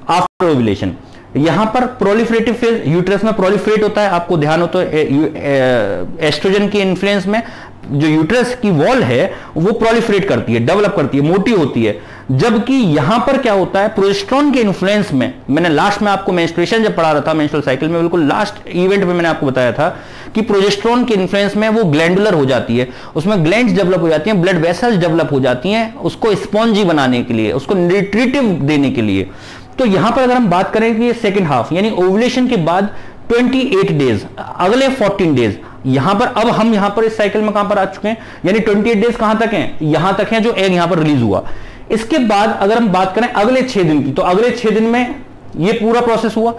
आफ्टर ओव्यूलेशन। यहां पर प्रोलिफरेटिव फेज, यूट्रस में प्रोलिफरेट होता है, आपको ध्यान हो तो एस्ट्रोजन के इन्फ्लुएंस में जो यूट्रस की वॉल है वो प्रोलिफरेट करती है, डेवलप करती है, मोटी होती है। जबकि यहां पर क्या होता है, प्रोजेस्टेरोन के इन्फ्लुएंस में, मैंने लास्ट में आपको मेंस्ट्रुएशन जब पढ़ा रहा था, मेंस्ट्रुअल साइकिल में बिल्कुल लास्ट इवेंट में मैंने आपको बताया था कि प्रोजेस्टेरोन के इन्फ्लुएंस में वो ग्लैंडुलर हो जाती है, उसमें ग्लैंड्स डेवलप हो जाती हैं, ब्लड वेसल्स डेवलप हो जाती हैं, उसको स्पॉन्जी बनाने के लिए, उसको न्यूट्रिटिव देने के लिए। तो यहां पर अगर हम बात करें कि ये सेकेंड हाफ यानी ओव्यूलेशन के बाद 28 डेज, अगले 14 डेज, यहां पर अब हम यहां पर इस साइकिल में कहां पर आ चुके हैं, यानी 28 डेज कहां तक हैं, यहां तक हैं जो एग यहां पर रिलीज हुआ। इसके बाद अगर हम बात करें अगले 6 दिन की, तो अगले 6 दिन में ये पूरा प्रोसेस हुआ।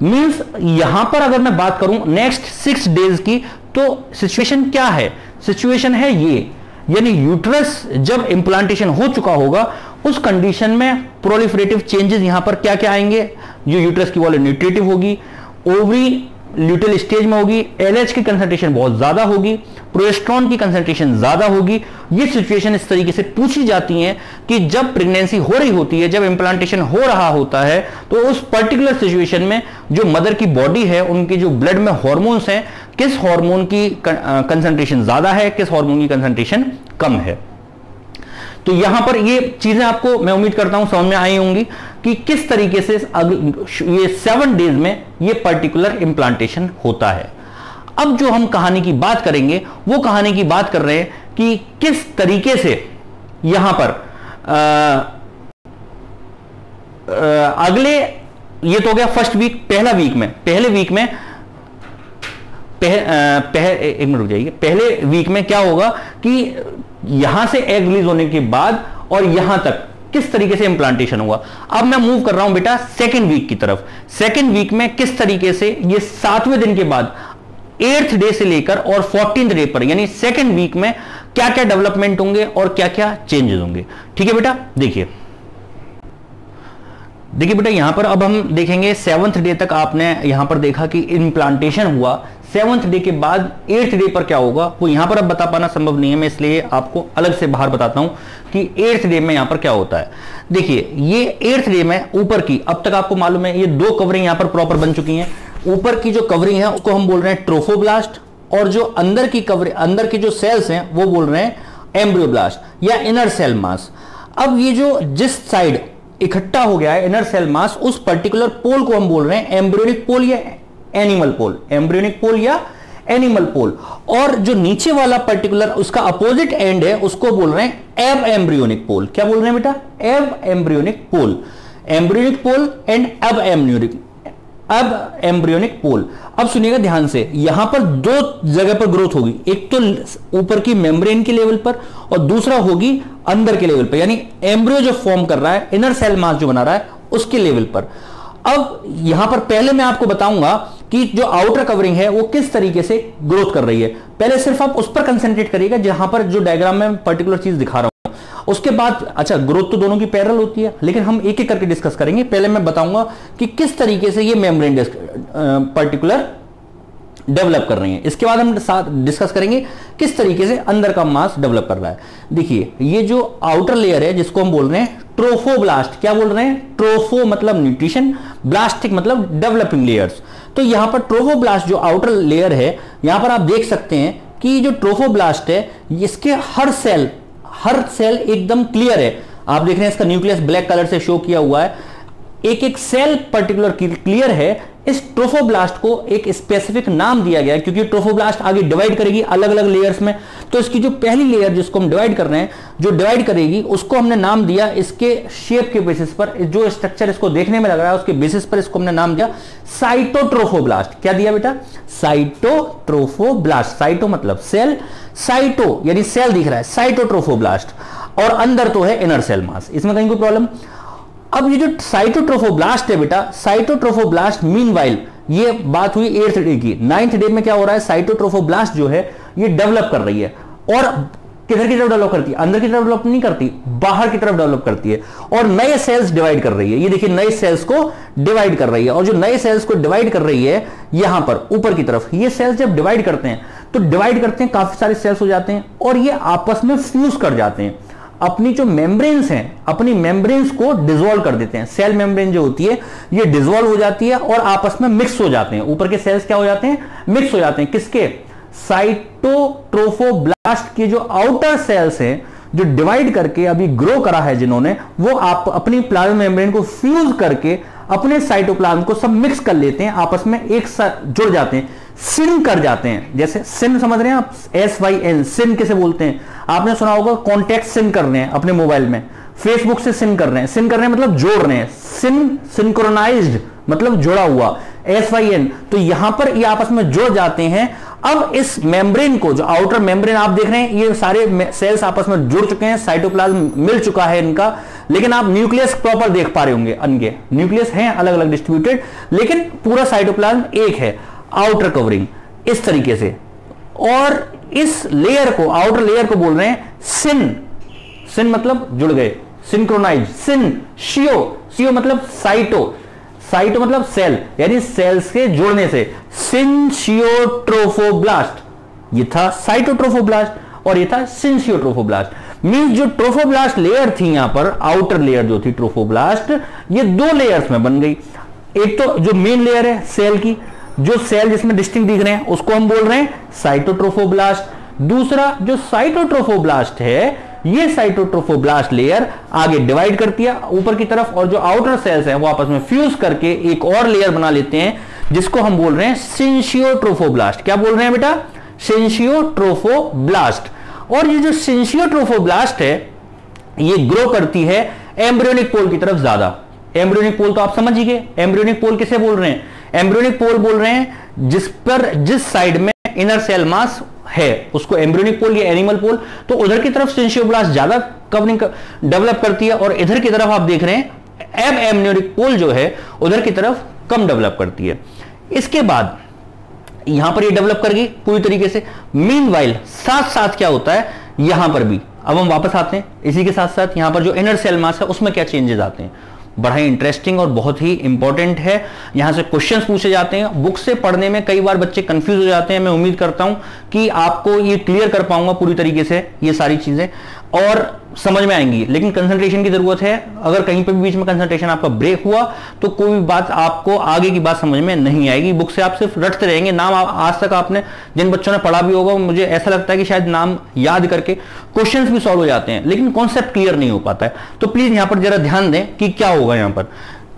मींस यहां पर अगर मैं बात करूं नेक्स्ट 6 डेज की, तो सिचुएशन क्या है, सिचुएशन है ये, यानी यूट्रस जब इंप्लांटेशन हो चुका होगा उस कंडीशन में प्रोलिफरेटिव चेंजेस यहां पर क्या क्या आएंगे, जो यूट्रस की वॉल न्यूट्रिटिव होगी, ओवरी ल्यूटेल स्टेज में होगी, एलएच की कंसंट्रेशन बहुत ज्यादा होगी, प्रोजेस्टेरोन की कंसंट्रेशन ज्यादा होगी। ये सिचुएशन इस तरीके से पूछी जाती हैं कि जब प्रेगनेंसी हो रही होती है, जब इंप्लांटेशन हो रहा होता है, तो उस पर्टिकुलर सिचुएशन में जो मदर की बॉडी है, उनके जो ब्लड में हार्मोन्स हैं, किस हार्मोन की कंसंट्रेशन ज्यादा है, किस हार्मोन की कंसंट्रेशन कम है। तो यहां पर ये चीजें आपको मैं उम्मीद करता हूं समझ में आई होंगी कि किस तरीके से ये 7 डेज में ये पर्टिकुलर इंप्लांटेशन होता है। अब जो हम कहानी की बात करेंगे वो कहानी की बात कर रहे हैं कि किस तरीके से यहां पर अगले, ये तो हो गया फर्स्ट वीक, पहला वीक में, पहले वीक में एक मिनट रुक जाइए, पहले वीक में क्या होगा कि यहां से एग रिलीज होने के बाद और यहां तक किस तरीके से इंप्लांटेशन हुआ। अब मैं मूव कर रहा हूं बेटा सेकेंड वीक की तरफ। सेकेंड वीक में किस तरीके से ये 7वें दिन के बाद 8th डे से लेकर और 14th डे पर, यानी सेकेंड वीक में क्या क्या डेवलपमेंट होंगे और क्या क्या चेंजेस होंगे। ठीक है बेटा, देखिए बेटा यहां पर अब हम देखेंगे 7th डे तक आपने यहां पर देखा कि इंप्लांटेशन हुआ। 7th डे के बाद 8th डे पर क्या होगा वो यहां पर अब बता पाना संभव नहीं है, मैं इसलिए आपको अलग से बाहर बताता हूं कि 8th डे में यहां पर क्या होता है। देखिए ये 8th डे में ऊपर की, अब तक आपको मालूम है ये 2 कवरिंग यहां पर प्रॉपर बन चुकी हैं। ऊपर की जो कवरिंग है उसको हम बोल रहे हैं ट्रोफोब्लास्ट, और जो अंदर की कवरिंग, अंदर के जो सेल्स हैं वो बोल रहे हैं एम्ब्रियोब्लास्ट या इनर सेल मास। अब ये जो जिस साइड इकट्ठा हो गया है इनर सेल मास, उस पर्टिकुलर पोल को हम बोल रहे हैं एम्ब्रियोनिक पोल या एनिमल पोल, एम्ब्रियोनिक पोल या एनिमल पोल। और जो नीचे वाला पर्टिकुलर उसका अपोजिट एंड है उसको बोल रहे हैं एब एम्ब्रियोनिक पोल। क्या बोल रहे हैं बेटा, abembryonic pole, embryonic pole and abembryonic pole. अब सुनिएगा ध्यान से, यहां पर 2 जगह पर ग्रोथ होगी, एक तो ऊपर की मेम्ब्रेन के लेवल पर और दूसरा होगी अंदर के लेवल पर, यानी एम्ब्रियो जो फॉर्म कर रहा है, इनर सेल मास जो बना रहा है उसके लेवल पर। अब यहां पर पहले मैं आपको बताऊंगा कि जो आउटर कवरिंग है वो किस तरीके से ग्रोथ कर रही है। पहले सिर्फ आप उस पर कंसंट्रेट करिएगा जहां पर जो डायग्राम में पर्टिकुलर चीज दिखा रहा हूं। उसके बाद अच्छा ग्रोथ तो दोनों की पैरेलल होती है, लेकिन हम एक एक करके डिस्कस करेंगे। पहले मैं बताऊंगा कि किस तरीके से ये मेम्ब्रेन पर्टिकुलर डेवलप कर रही हैं, इसके बाद हम साथ डिस्कस करेंगे किस तरीके से अंदर का मास डेवलप कर रहा है। देखिए ये जो आउटर लेयर है जिसको हम बोल रहे हैं ट्रोफोब्लास्ट, क्या बोल रहे हैं, ट्रोफो मतलब न्यूट्रिशन, ब्लास्टिक मतलब डेवलपिंग लेयर्स। तो यहां पर ट्रोफोब्लास्ट जो आउटर लेयर है, यहां पर आप देख सकते हैं कि जो ट्रोफोब्लास्ट है इसके हर सेल एकदम क्लियर है। आप देख रहे हैं इसका न्यूक्लियस ब्लैक कलर से शो किया हुआ है, एक एक सेल पर्टिकुलर क्लियर है। इस ट्रोफोब्लास्ट को एक स्पेसिफिक नाम दिया गया है क्योंकि ट्रोफोब्लास्ट आगे डिवाइड करेगी अलग अलग लेयर्स में। तो इसकी जो पहली लेयर जिसको हम डिवाइड कर रहे हैं, जो डिवाइड करेगी उसको हमने नाम दिया, इसके शेप के बेसिस पर, जो स्ट्रक्चर इसको देखने में लग रहा है उसके बेसिस पर इसको हमने नाम दिया साइटोट्रोफोब्लास्ट। क्या दिया बेटा, साइटोट्रोफोब्लास्ट। साइटो मतलब सेल, साइटो यानी सेल दिख रहा है, साइटोट्रोफोब्लास्ट, और अंदर तो है इनर सेल मास। इसमें कहीं कोई प्रॉब्लम। अब ये जो साइटोट्रोफोब्लास्ट है बेटा, साइटोट्रोफोब्लास्ट मीनवाइल, ये बात हुई 8th डे की। 9th डे में क्या हो रहा है, साइटोट्रोफोब्लास्ट जो है ये डेवलप कर रही है, और किधर की तरफ डेवलप करती है, अंदर की तरफ डेवलप नहीं करती, बाहर की तरफ डेवलप करती है, और नए सेल्स डिवाइड कर रही है। ये देखिए नए सेल्स को डिवाइड कर रही है, और जो नए सेल्स को डिवाइड कर रही है यहां पर ऊपर की तरफ, ये सेल्स जब डिवाइड करते हैं तो डिवाइड करते हैं काफी सारे सेल्स हो जाते हैं और ये आपस में फ्यूज कर जाते हैं। अपनी जो मेम्ब्रेन्स हैं, अपनी मेम्ब्रेन्स को डिसॉल्व कर देते हैं। सेल मेम्ब्रेन जो होती है ये डिसॉल्व हो जाती है और आपस में मिक्स हो जाते हैं। ऊपर के सेल्स क्या हो जाते हैं? मिक्स हो जाते हैं। किसके? साइटोट्रोफोब्लास्ट के जो आउटर सेल्स हैं, जो डिवाइड करके अभी ग्रो करा है जिन्होंने, वो आप अपनी प्लाज्मा मेम्ब्रेन को फ्यूज करके अपने साइटोप्लाज्म को सब मिक्स कर लेते हैं, आपस में एक साथ जुड़ जाते हैं, सिन कर जाते हैं। जैसे सिन समझ रहे हैं आप? SYN, सिन किसे बोलते हैं? आपने सुना होगा कॉन्टेक्ट सिन कर रहे हैं अपने मोबाइल में, फेसबुक से सिन कर रहे हैं। सिन कर रहे हैं मतलब जोड़ रहे हैं। सिन सिंक्रोनाइज्ड मतलब जुड़ा हुआ, SYN। तो यहां पर ये आपस में जुड़ जाते हैं। अब इस मेम्ब्रेन को, जो आउटर मेम्ब्रेन आप देख रहे हैं, ये सारे सेल्स आपस में जुड़ चुके हैं, साइटोप्लाज्म मिल चुका है इनका, लेकिन आप न्यूक्लियस प्रॉपर देख पा रहे होंगे। इनके न्यूक्लियस हैं अलग अलग डिस्ट्रीब्यूटेड, लेकिन पूरा साइटोप्लाज्म एक है। आउटर कवरिंग इस तरीके से, और इस लेयर को, आउटर लेयर को बोल रहे हैं सिन। सिन मतलब जुड़ गए, सिंक्रोनाइज। सिन शियो, शियो मतलब साइटो, साइटो मतलब सेल, यानी सेल्स के जुड़ने से। सिंशियोट्रोफोब्लास्ट, ये था साइटोट्रोफोब्लास्ट और ये था सिंशियोट्रोफोब्लास्ट। मींस जो ट्रोफोब्लास्ट लेयर थी यहां पर, आउटर लेयर जो थी ट्रोफोब्लास्ट, ये दो लेयर्स में बन गई। एक तो जो मेन लेयर है सेल की, जो सेल जिसमें डिस्टिंक्ट दिख रहे हैं उसको हम बोल रहे हैं साइटोट्रोफोब्लास्ट। दूसरा जो साइटोट्रोफोब्लास्ट है, ये साइटोट्रोफोब्लास्ट लेयर आगे डिवाइड करती है ऊपर की तरफ, और जो आउटर सेल्स हैं वो आपस में फ्यूज करके एक और लेयर बना लेते हैं, जिसको हम बोल रहे हैं सिंशियोट्रोफोब्लास्ट। क्या बोल रहे हैं बेटा? सिंशियोट्रोफोब्लास्ट। और ये जो सिंशियोट्रोफोब्लास्ट है, ये ग्रो करती है एम्ब्रियोनिक पोल की तरफ ज्यादा। एम्ब्रियोनिक पोल तो आप समझ ही गए। एम्ब्रियोनिक पोल किसे बोल रहे हैं? एम्ब्रियोनिक पोल बोल रहे हैं जिस साइड में इनर सेल मास है उसको एम्ब्रियोनिक पोल या एनिमल पोल। तो उधर की तरफ सिंशियोब्लास्ट ज्यादा कवरिंग डेवलप करती है, और इधर की तरफ आप देख रहे हैं एब एम्ब्रियोनिक पोल जो है उधर की तरफ कम डेवलप करती है। इसके बाद यहां पर ये डेवलप कर गई पूरी तरीके से। मीनवाइल साथ साथ क्या होता है यहां पर भी, अब हम वापस आते हैं इसी के साथ साथ, यहां पर जो इनर सेल मास है उसमें क्या चेंजेस आते हैं। बड़ा ही इंटरेस्टिंग और बहुत ही इंपॉर्टेंट है। यहां से क्वेश्चंस पूछे जाते हैं। बुक से पढ़ने में कई बार बच्चे कंफ्यूज हो जाते हैं। मैं उम्मीद करता हूं कि आपको ये क्लियर कर पाऊंगा पूरी तरीके से ये सारी चीजें, और समझ में आएंगी। लेकिन कंसंट्रेशन की जरूरत है। अगर कहीं पे भी बीच में कंसंट्रेशन आपका ब्रेक हुआ तो कोई भी बात आपको आगे की बात समझ में नहीं आएगी। बुक से आप सिर्फ रटते रहेंगे। नाम आज तक आपने जिन बच्चों ने पढ़ा भी होगा, मुझे ऐसा लगता है कि शायद नाम याद करके क्वेश्चंस भी सॉल्व हो जाते हैं, लेकिन कॉन्सेप्ट क्लियर नहीं हो पाता है। तो प्लीज यहां पर जरा ध्यान दें कि क्या होगा।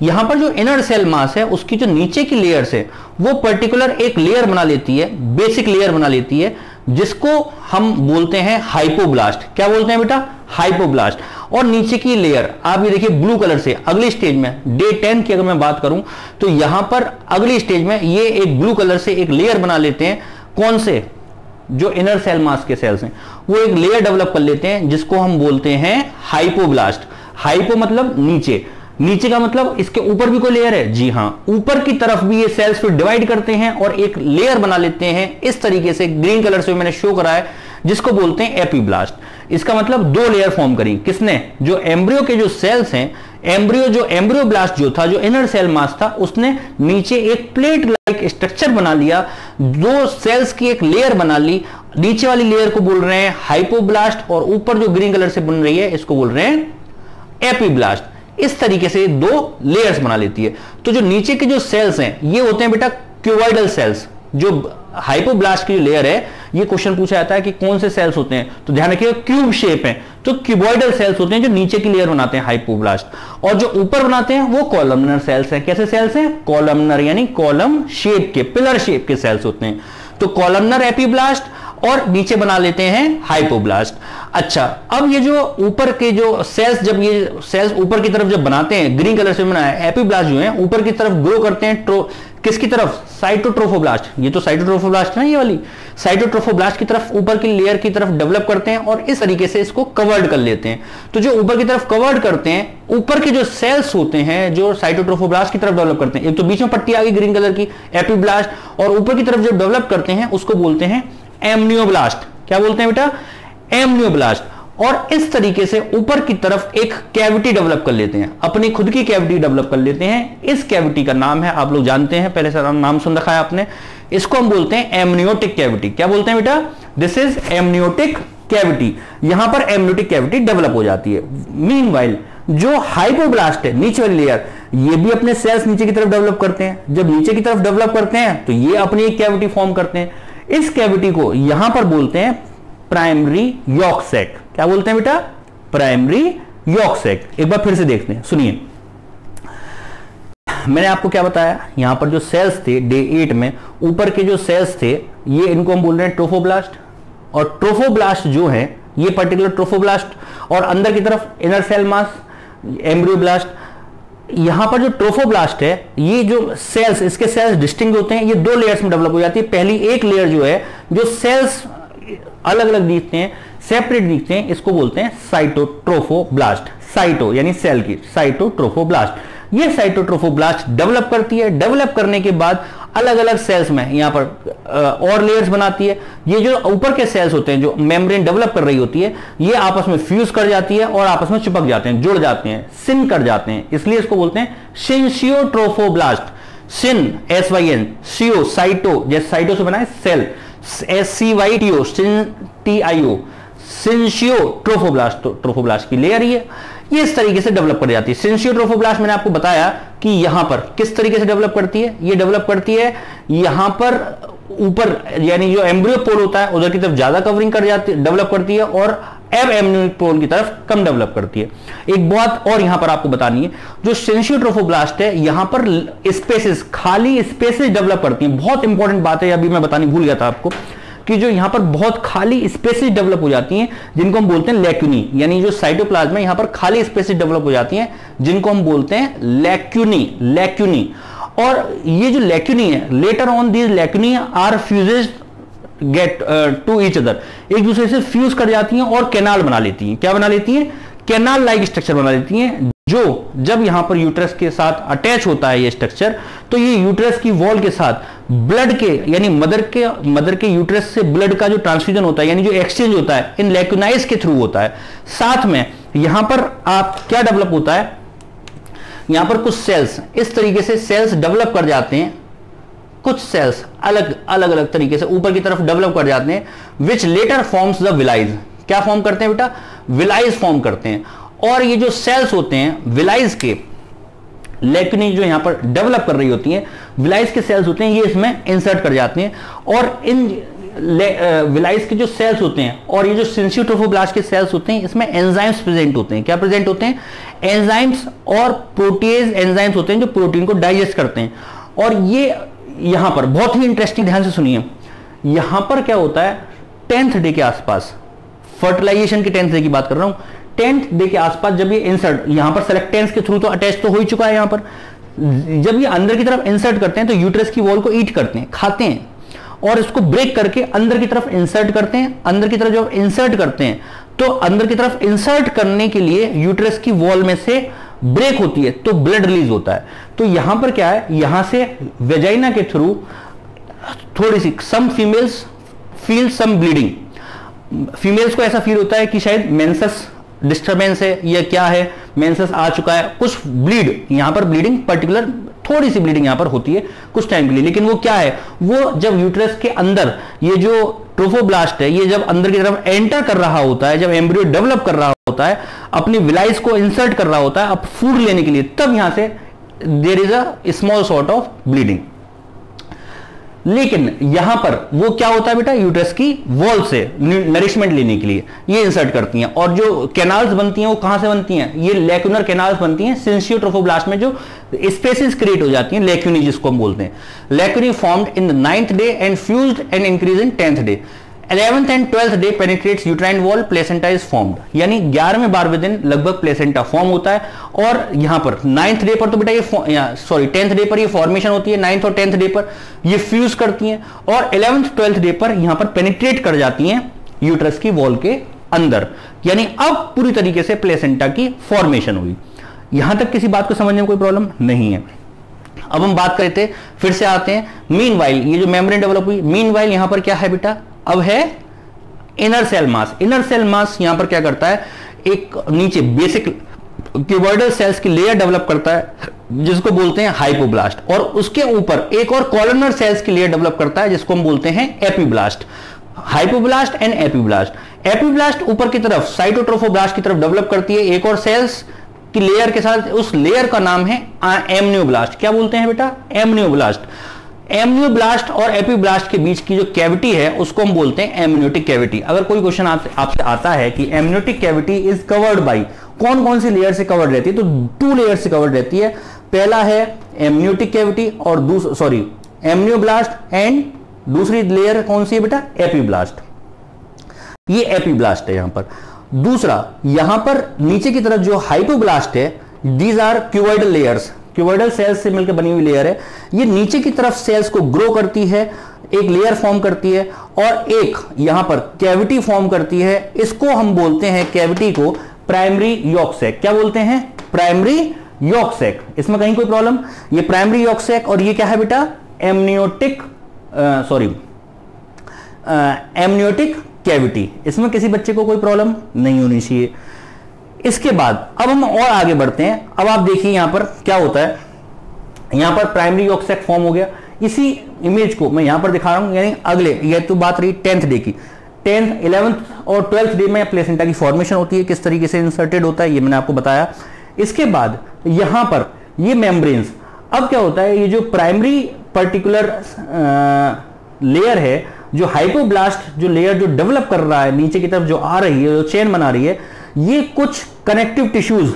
यहां पर जो इनर सेल मास है उसकी जो नीचे की लेयर्स है वो पर्टिकुलर एक लेयर बना लेती है, बेसिक लेयर बना लेती है, जिसको हम बोलते हैं हाइपोब्लास्ट। क्या बोलते हैं बेटा? हाइपोब्लास्ट। और नीचे की लेयर आप ये देखिए ब्लू कलर से अगली स्टेज में, डे 10 की अगर मैं बात करूं तो यहां पर अगली स्टेज में ये एक ब्लू कलर से एक लेयर बना लेते हैं। कौन से? जो इनर सेल मास के सेल्स हैं वो एक लेयर डेवलप कर लेते हैं, जिसको हम बोलते हैं हाइपोब्लास्ट। हाइपो मतलब नीचे, नीचे का मतलब इसके ऊपर भी कोई लेयर है? जी हां, ऊपर की तरफ भी ये सेल्स को डिवाइड करते हैं और एक लेयर बना लेते हैं इस तरीके से, ग्रीन कलर से मैंने शो करा है, जिसको बोलते हैं एपीब्लास्ट। इसका मतलब दो लेयर फॉर्म करी। किसने? जो एम्ब्रियो के जो सेल्स हैं, एम्ब्रियोब्लास्ट जो था, जो इनर सेल मास था, उसने नीचे एक प्लेट लाइक स्ट्रक्चर बना लिया, दो सेल्स की एक लेयर बना ली। नीचे वाली लेयर को बोल रहे हैं हाइपोब्लास्ट, और ऊपर जो ग्रीन कलर से बन रही है इसको बोल रहे हैं एपीब्लास्ट। इस तरीके से दो लेयर्स बना लेती है। तो जो नीचे के जो सेल्स हैं ये होते हैं बेटा क्यूबॉइडल सेल्स। जो हाइपोब्लास्ट की लेयर है, ये क्वेश्चन पूछा जाता है कि कौन से सेल्स होते हैं, तो ध्यान रखिए क्यूब शेप है, तो क्यूबॉइडल सेल्स होते हैं जो नीचे की लेयर बनाते हैं हाइपोब्लास्ट, और जो ऊपर बनाते हैं वो कॉलमनर सेल्स हैं। कैसे सेल्स हैं? कॉलमनर, यानी कॉलम शेप के, पिलर शेप के सेल्स होते हैं। तो कॉलमनर एपीब्लास्ट, और नीचे बना लेते हैं हाइपोब्लास्ट। अच्छा, अब ये जो ऊपर के जो सेल्स, जब ये सेल्स ऊपर की तरफ जब बनाते हैं, ग्रीन कलर से बनाया है, एपीब्लास्ट जो है ऊपर की तरफ ग्रो करते हैं। किसकी तरफ? साइटोट्रोफोब्लास्ट। ये तो साइटोट्रोफोब्लास्ट है ना, ये वाली साइटोट्रोफोब्लास्ट की तरफ, ऊपर की लेयर की तरफ डेवलप करते हैं, और इस तरीके से इसको कवर्ड कर लेते हैं। तो जो ऊपर की तरफ कवर्ड करते हैं, ऊपर के जो सेल्स होते हैं जो साइटोट्रोफोब्लास्ट की तरफ डेवलप करते हैं, एक तो बीच में पट्टी आ गई ग्रीन कलर की एपीब्लास्ट, और ऊपर की तरफ जो डेवलप करते हैं उसको बोलते हैं एमनियोब्लास्ट। क्या बोलते हैं बेटा? एमनियोब्लास्ट। और इस तरीके से ऊपर की तरफ एक कैविटी डेवलप कर लेते हैं, अपनी खुद की कैविटी डेवलप कर लेते हैं। इस कैविटी का नाम है, आप लोग जानते हैं, पहले से नाम सुन रखा है आपने, इसको हम बोलते हैं एमनियोटिक कैविटी। क्या बोलते हैं बेटा? दिस इज एमनियोटिक कैविटी, यहां पर एमनियोटिक कैविटी डेवलप हो जाती है। मीनवाइल जो हाइपोब्लास्ट है नीचे वाली लेयर, ये भी अपने सेल्स नीचे की तरफ डेवलप करते हैं। जब नीचे की तरफ डेवलप करते हैं तो ये अपनी एक कैविटी फॉर्म करते हैं। इस कैविटी को यहां पर बोलते हैं प्राइमरी यॉर्क सैक। क्या बोलते हैं बेटा? Primary yolk sac. एक बार फिर से देखते हैं, सुनिए। मैंने आपको क्या बताया, यहां पर जो सेल्स थे डे 8 में, ऊपर के जो सेल्स थे ये इनको हम बोल रहे हैं ट्रोफोब्लास्ट। और ट्रोफोब्लास्ट जो है ये पर्टिकुलर ट्रोफोब्लास्ट, और अंदर की तरफ इनर सेल मास एम्ब्रियोब्लास्ट। यहां पर जो ट्रोफोब्लास्ट है, ये जो सेल्स, इसके सेल्स डिस्टिंक्ट होते हैं, ये 2 लेयर्स में डेवलप हो जाती है। पहली एक लेयर जो है, जो सेल्स अलग अलग दिखते हैं, सेपरेट दिखते हैं, इसको बोलते हैं साइटोट्रोफोब्लास्ट। साइटो यानी सेल की, साइटोट्रोफोब्लास्ट। ये साइटोट्रोफोब्लास्ट डेवलप करती है। डेवलप करने के बाद अलग अलग सेल्स में यहां पर और लेयर्स बनाती है। ये जो ऊपर के सेल्स होते हैं, जो मेम्ब्रेन डेवलप कर रही होती है, ये आपस में फ्यूज कर जाती है और आपस में चिपक जाते हैं, जुड़ जाते हैं, सिन कर जाते हैं। इसलिए इसको बोलते हैं सिंशियोट्रोफोब्लास्ट। सिन SYN, सीओ साइटो, जैसे साइटो से बना है सेल, SCYTO, TIO, सिंशियोट्रोफोब्लास्ट। ट्रोफोब्लास्ट की लेयर ये इस तरीके से डेवलप कर जाती है। सिंशियोट्रोफोब्लास्ट मैंने आपको बताया कि यहां पर किस तरीके से डेवलप करती है। ये डेवलप करती है यहां पर ऊपर, यानी जो एम्ब्रियो पोल होता है उधर की तरफ ज्यादा कवरिंग कर जाती है, डेवलप करती है, और एब एम्ब्रियोनिक पोल की तरफ कम डेवलप करती है। एक बात और यहां पर आपको बतानी है, जो सिंशियोट्रोफोब्लास्ट है यहां पर स्पेसेस, खाली स्पेसेस डेवलप करती है। बहुत इंपॉर्टेंट बात है, अभी मैं बतानी भूल गया था आपको, कि जो यहां पर बहुत खाली स्पेसेस डेवलप हो जाती हैं, जिनको हम बोलते हैं लैक्यूनी। यानी जो साइटोप्लाज्म है यहां पर खाली स्पेसेस डेवलप हो जाती हैं, जिनको हम बोलते हैं लैक्यूनी। और ये जो लैक्यूनी है, later on these lacunae are fuses get to each other, एक दूसरे से फ्यूज कर जाती हैं और कैनाल बना लेती हैं। क्या बना लेती हैं? कैनाल लाइक स्ट्रक्चर बना लेती हैं, जो जब यहां पर यूट्रस के साथ अटैच होता है ये स्ट्रक्चर, तो ये यूट्रस की वॉल के साथ ब्लड के, यानी मदर के यूट्रस से ब्लड का जो ट्रांसफ्यूजन होता है, यानी जो एक्सचेंज होता है, इन लैक्यूनाइज के थ्रू होता है। साथ में यहां पर आप क्या डेवलप होता है, यहां पर कुछ सेल्स इस तरीके से सेल्स डेवलप कर जाते हैं। कुछ सेल्स अलग अलग तरीके से ऊपर की तरफ डेवलप कर जाते हैं, विच लेटर फॉर्म्स द विलाइज। क्या फॉर्म करते हैं बेटा? विलाइज फॉर्म करते हैं। और ये जो सेल्स होते हैं विलाइज के, लैक्यूनी जो यहां पर डेवलप कर रही होती हैं, विलाइज के सेल्स होते हैं, ये इसमें इंसर्ट कर जाते हैं। और इन विलाइज के जो सेल्स होते हैं और ये जो सिंशियोट्रोफोब्लास्ट के सेल्स होते हैं, इसमें एंजाइम्स प्रेजेंट होते हैं। क्या प्रेजेंट होते हैं? एंजाइम्स और प्रोटीज एंजाइम्स होते हैं, जो प्रोटीन को डाइजेस्ट करते हैं। और ये यहां पर बहुत ही इंटरेस्टिंग, ध्यान से सुनिए, यहां पर क्या होता है, 10th डे के आसपास, फर्टिलाइजेशन के 10th डे की बात कर रहा हूं, 10th डे के आसपास जब ये इंसर्ट, यहां पर सेलेक्टेंस के थ्रू तो अटैच तो हो ही चुका है, यहां पर जब ये अंदर की तरफ इंसर्ट करते हैं तो यूट्रस की वॉल को ईट करते हैं, खाते हैं, और इसको ब्रेक करके अंदर की तरफ इंसर्ट करते हैं। अंदर की तरफ जब इंसर्ट करते हैं तो अंदर की तरफ इंसर्ट करने के लिए यूट्रस की वॉल में से ब्रेक होती है, तो ब्लड रिलीज होता है। तो यहां पर क्या है, यहां से वेजाइना के थ्रू थोड़ी सी, some females feel some bleeding, females को ऐसा फील होता है कि शायद मेंसेस डिस्टर्बेंस है या क्या है, मेंसेस आ चुका है, कुछ ब्लीड, यहां पर ब्लीडिंग, पर्टिकुलर थोड़ी सी ब्लीडिंग यहां पर होती है कुछ टाइम के लिए। लेकिन वो क्या है, वो जब यूट्रस के अंदर ये जो ट्रोफोब्लास्ट है, ये जब अंदर की तरफ एंटर कर रहा होता है, जब एम्ब्रियो डेवलप कर रहा होता है, अपनी विलाइस को इंसर्ट कर रहा होता है अब फूड लेने के लिए, तब यहां से there is a small sort of bleeding. लेकिन यहां पर वो क्या होता है बेटा, यूट्रस की वॉल से नरिशमेंट लेने के लिए ये इंसर्ट करती हैं। और जो कैनाल्स बनती हैं वो कहां से बनती हैं, ये लैक्यूनर कैनाल्स बनती हैं सिंशियोट्रोफोब्लास्ट में, जो स्पेसेस क्रिएट हो जाती हैं, लैक्यूनी जिसको हम बोलते हैं। Lacunae formed in the 9th day and fused and increase in 10th day. 11th and 12th day penetrates uterine wall, placenta is formed. यानी 11वें 12वें दिन लगभग प्लेसेंटा फॉर्म होता है। और यहां पर 9th डे पर तो बेटा ये सॉरी 10th डे पर ये फॉर्मेशन होती है, 9th और 10th डे पर ये फ्यूज करती हैं, और 11th 12th डे पर यहां पर पेनिट्रेट कर जाती हैं यूट्रस की वॉल के अंदर। यानी अब पूरी तरीके से प्लेसेंटा की फॉर्मेशन हुई। यहां तक किसी बात को समझने में कोई प्रॉब्लम नहीं है। अब हम बात करते, फिर से आते हैं, मीनवाइल ये जो मेम्ब्रेन डेवलप हुई, मीनवाइल यहां पर क्या है बेटा, अब है inner cell mass. Inner cell mass यहां पर क्या करता है, एक नीचे बेसिक क्यूबॉइडल सेल्स की लेयर डेवलप करता है जिसको बोलते हैं हाइपोब्लास्ट, और उसके ऊपर एक और कॉलमनर सेल्स की लेयर डेवलप करता है जिसको हम बोलते हैं epiblast. Hypoblast and epiblast. Epiblast ऊपर की तरफ साइटोट्रोफोब्लास्ट की तरफ डेवलप करती है एक और सेल्स की लेयर के साथ, उस लेयर का नाम है एमनियोब्लास्ट। क्या बोलते हैं बेटा? एमनियोब्लास्ट। एमनियोब्लास्ट और एपिब्लास्ट के बीच की जो कैविटी है उसको हम बोलते हैं एमनियोटिक कैविटी। अगर कोई क्वेश्चन आपसे आता है कि amniotic cavity is covered by, कौन कौन सी लेयर से कवर्ड रहती है, तो 2 लेयर से कवर्ड रहती है। पहला है एमनियोटिक कैविटी और एमनियोब्लास्ट, एंड दूसरी लेयर कौन सी है बेटा? एपिब्लास्ट। ये एपिब्लास्ट है यहां पर। दूसरा, यहां पर नीचे की तरफ जो हाइपोब्लास्ट है, these are cuboidal layers, cuboidal cells से मिलकर बनी हुई लेयर है। ये नीचे की तरफ सेल्स को ग्रो करती है, एक लेयर फॉर्म करती है और एक यहां पर कैविटी फॉर्म करती है। इसको हम बोलते हैं कैविटी को प्राइमरी यॉक सैक। क्या बोलते हैं? Primary yolk sac. इसमें कहीं कोई प्रॉब्लम? ये प्राइमरी यॉक सैक और ये क्या है बेटा? Amniotic cavity. इसमें किसी बच्चे को कोई प्रॉब्लम नहीं होनी चाहिए। इसके बाद अब हम और आगे बढ़ते हैं। अब आप देखिए यहां पर क्या होता है। यहां पर प्राइमरी यॉक सैक फॉर्म हो गया। इसी इमेज को मैं यहां पर दिखा रहा हूं, यानी अगले, ये तो बात रही 10th डे की। 10th, 11th और 12th डे में प्लेसेंटा की फॉर्मेशन होती है, किस तरीके से इंसर्टेड होता है ये मैंने आपको बताया। इसके बाद यहां पर ये मेम्ब्रेन्स, अब क्या होता है, ये जो प्राइमरी पर्टिकुलर लेयर है, जो हाइपोब्लास्ट जो लेयर जो डेवलप कर रहा है नीचे की तरफ जो आ रही है, जो चेन बना रही है, ये कुछ कनेक्टिव टिश्यूज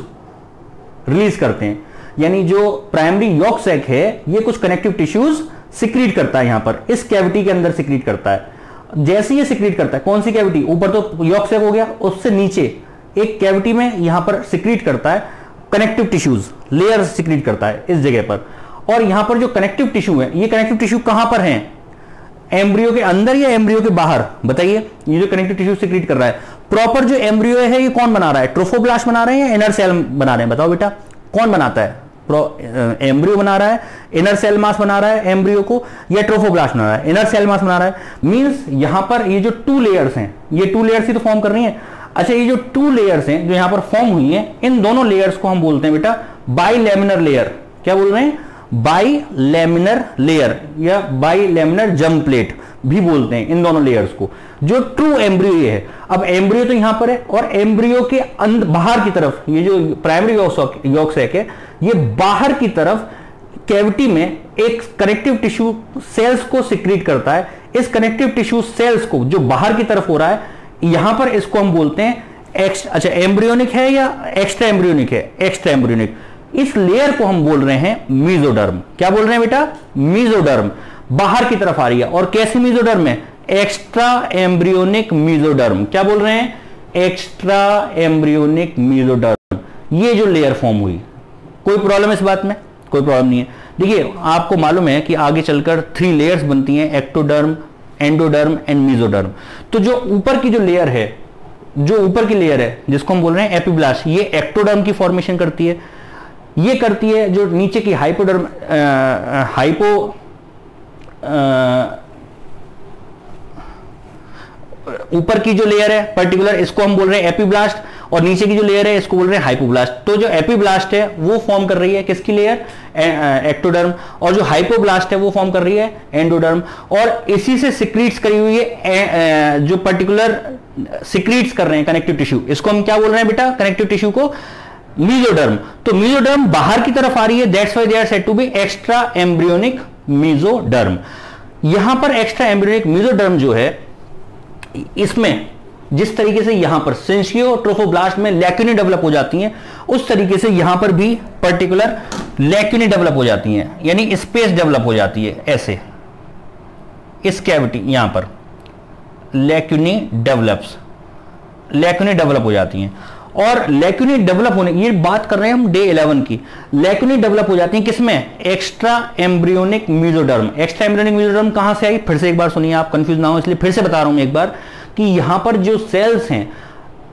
रिलीज करते हैं। यानी जो प्राइमरी यॉक सैक है ये कुछ कनेक्टिव टिश्यूज सिक्रीट करता है, यहां पर इस कैविटी के अंदर सिक्रीट करता है। जैसे ये सिक्रीट करता है, कौन सी कैविटी? ऊपर तो यॉक सैक हो गया, उससे नीचे एक कैविटी में यहां पर सिक्रीट करता है कनेक्टिव टिश्यूज, लेयर सिक्रीट करता है इस जगह पर। और यहां पर जो कनेक्टिव टिश्यू है, ये कनेक्टिव टिश्यू कहां पर है? एम्ब्रियो के अंदर या एम्ब्रियो के बाहर? बताइए। ये जो कनेक्टिव टिश्यू सिक्रीट कर रहा है, प्रॉपर जो एम्ब्रियो है ये कौन बना रहा है? ट्रोफोब्लास्ट बना रहे हैं या इनर सेल बना रहे हैं? बताओ बेटा, कौन बनाता है? एम्ब्रियो बना रहा है, इनर सेल मास बना रहा है एम्ब्रियो को, या ट्रोफोब्लास्ट बना रहा है? इनर सेल मास बना रहा है। मींस यहां पर ये जो 2 लेयर्स हैं, ये 2 लेयर्स ही तो फॉर्म कर रही हैं। अच्छा, ये जो 2 लेयर्स हैं जो यहां पर फॉर्म हुई हैं, इन दोनों लेयर्स को हम बोलते हैं बेटा बाइलैमिनर लेयर। क्या बोल रहे हैं? बाइलैमिनर लेयर या बाइलैमिनर जर्म प्लेट भी बोलते हैं इन दोनों लेयर्स को, जो ट्रू एम्ब्रियो है। अब एम्ब्रियो तो यहां पर है और एम्ब्रियो के बाहर की तरफ ये जो प्राइमरी यॉक सैक है, ये बाहर की तरफ कैविटी में एक कनेक्टिव टिश्यू सेल्स को सिक्रीट करता है। इस कनेक्टिव टिश्यू सेल्स को जो बाहर की तरफ हो रहा है, यहां पर इसको हम बोलते हैं अच्छा, एम्ब्रियोनिक है या एक्स्ट्रा एम्ब्रियोनिक है? Extra embryonic. इस लेयर को हम बोल रहे हैं मीजोडर्म। क्या बोल रहे हैं बेटा? मीजोडर्म। बाहर की तरफ आ रही है। और कैसी मीजोडर्म है? Extra embryonic mesoderm. क्या बोल रहे हैं? Extra embryonic mesoderm. ये जो लेयर फॉर्म हुई, कोई प्रॉब्लम इस बात में? कोई प्रॉब्लम नहीं है। देखिए, आपको मालूम है कि आगे चलकर 3 लेयर्स बनती हैं, एक्टोडर्म, एंडोडर्म एंड मीजोडर्म। तो जो ऊपर की जो लेयर है, जो ऊपर की लेयर है जिसको हम बोल रहे हैं एपिब्लास्ट, ये एक्टोडर्म की फॉर्मेशन करती है। ये करती है जो नीचे की हाइपोडर्म ऊपर की जो लेयर है पर्टिकुलर, इसको हम बोल रहे हैं एपिब्लास्ट, और नीचे की जो लेयर है इसको बोल रहे हैं हाइपोब्लास्ट। तो जो एपिब्लास्ट है वो फॉर्म कर रही है किसकी लेयर? एक्टोडर्म। और जो हाइपोब्लास्ट है वो फॉर्म कर रही है एंडोडर्म। और इसी से सिक्रीट्स करी हुई है जो पर्टिकुलर सिक्रीट्स कर रहे हैं कनेक्टिव टिश्यू, इसको हम क्या बोल रहे हैं बेटा? कनेक्टिव टिश्यू को मीजोडर्म। तो मीजोडर्म बाहर की तरफ आ रही है, that's why they are said to be extra embryonic mesoderm. यहां पर एक्स्ट्रा एम्ब्रियोनिक मीजोडर्म जो है, इसमें जिस तरीके से यहां पर सिंसियोट्रोफोब्लास्ट में लैक्यूनी डेवलप हो जाती हैं, उस तरीके से यहां पर भी पर्टिकुलर लैक्यूनी डेवलप हो जाती हैं, यानी स्पेस डेवलप हो जाती है। ऐसे इस कैविटी यहां पर लैक्यूनी डेवलप हो जाती हैं। और लैक्यूनी डेवलप होने, ये बात कर रहे हैं हम डे 11 की। लैक्यूनी डेवलप हो जाती हैं किसमें? Extra embryonic mesoderm. Extra embryonic mesoderm कहां से आई? फिर से एक बार सुनिए, आप कंफ्यूज ना हो इसलिए फिर से बता रहा हूं एक बार कि यहां पर जो सेल्स हैं,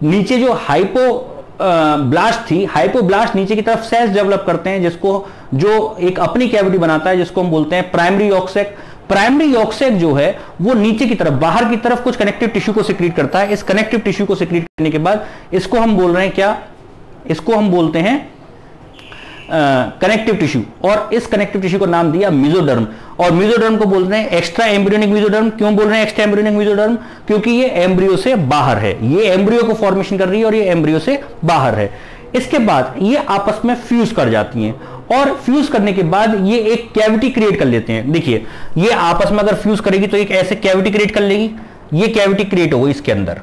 नीचे जो हाइपोब्लास्ट थी, हाइपोब्लास्ट नीचे की तरफ सेल्स डेवलप करते हैं, जिसको जो एक अपनी कैविटी बनाता है, जिसको हम बोलते हैं primary yolk sac. Primary yolk sac जो है वो नीचे की तरफ, बाहर की तरफ कुछ कनेक्टिव टिश्यू को सिक्रीट करता है। इस कनेक्टिव टिश्यू को सिक्रीट करने के बाद इसको हम बोल रहे हैं क्या? इसको हम बोलते हैं कनेक्टिव टिश्यू, और इस कनेक्टिव टिश्यू को नाम दिया मेसोडर्म। और मेसोडर्म को बोल रहे हैं एक्स्ट्रा एम्ब्रियोनिक मेसोडर्म। क्यों बोल रहे हैं एक्स्ट्रा एम्ब्रियोनिक मेसोडर्म? क्योंकि ये एम्ब्रियो से बाहर है, ये एम्ब्रियो को फॉर्मेशन कर रही है और ये एम्ब्रियो से बाहर है। इसके बाद ये आपस में फ्यूज कर जाती हैं, और फ्यूज करने के बाद ये एक कैविटी क्रिएट कर लेते हैं। देखिए ये आपस में अगर फ्यूज करेगी तो एक ऐसे कैविटी क्रिएट कर लेगी, ये कैविटी क्रिएट हो गई इसके अंदर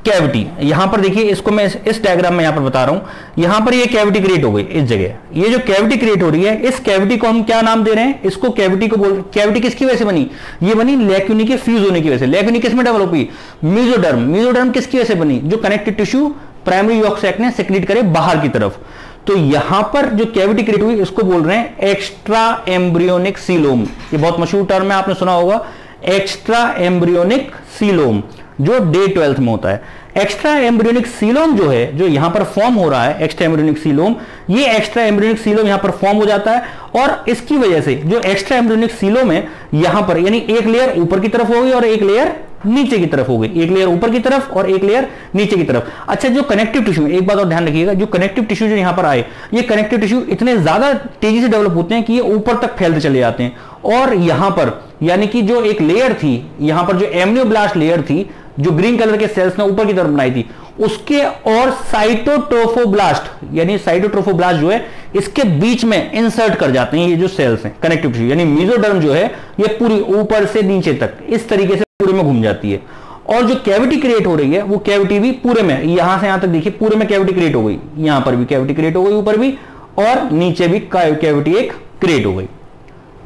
कैविटी। यहां पर देखिए, इसको मैं इस डायग्राम में यहां पर बता रहा हूं, यहां पर ये कैविटी क्रिएट हो गई इस जगह। ये जो कैविटी क्रिएट हो रही है, इस कैविटी को हम क्या नाम दे रहे हैं? इसको कैविटी को बोल, कैविटी किसकी वजह से बनी? ये बनी लैक्यूनी के फ्यूज होने की वजह से। लैक्यूनी किस में डेवलप हुई? मेसोडर्म। मेसोडर्म किसकी वजह से बनी? जो connective tissue primary yolk sac ने सेक्रेट करे बाहर की तरफ। तो यहां पर जो कैविटी क्रिएट हुई इसको बोल रहे हैं एक्स्ट्रा एम्ब्रियोनिक सीलोम। ये बहुत मशहूर टर्म है, आपने सुना होगा, एक्स्ट्रा एम्ब्रियोनिक सीलोम, जो डे 12th में होता है। एक्स्ट्रा एम्ब्रियोनिक सीलोम जो है, जो यहां पर फॉर्म हो रहा है एक्स्ट्रा एम्ब्रियोनिक सीलोम, ये एक्स्ट्रा एम्ब्रियोनिक सीलोम यहां पर फॉर्म हो जाता है, और इसकी वजह से जो एक्स्ट्रा एम्ब्रियोनिक सीलोम है यहां पर, यानी एक लेयर ऊपर की तरफ हो गई और एक लेयर नीचे की तरफ हो गई, एक लेयर ऊपर की तरफ और एक लेयर नीचे की तरफ। अच्छा, जो कनेक्टिव टिश्यू, एक बात और ध्यान रखिएगा, जो कनेक्टिव टिश्यू जो यहां पर आए, ये कनेक्टिव टिश्यू इतने ज्यादा तेजी से डेवलप होते हैं कि ये ऊपर तक फैलते चले जाते हैं, और यहां पर यानी कि जो एक लेयर थी यहां पर, जो एम्नियोब्लास्ट लेयर थी, जो ग्रीन कलर के सेल्स ने ऊपर की तरफ बनाई थी, उसके और साइटोट्रोफोब्लास्ट, यानी साइटोट्रोफोब्लास्ट जो है इसके बीच में इंसर्ट कर जाते हैं ये जो सेल्स हैं कनेक्टिव टिश्यू। यानी मेसोडर्म जो है ये पूरी ऊपर से नीचे तक इस तरीके से पूरे में घूम जाती है, और जो कैविटी क्रिएट हो रही है वो कैविटी भी पूरे में, यहां से यहां तक देखिए पूरे में कैविटी क्रिएट हो गई, यहां पर भी कैविटी क्रिएट हो गई, ऊपर भी और नीचे भी कैविटी एक क्रिएट हो गई।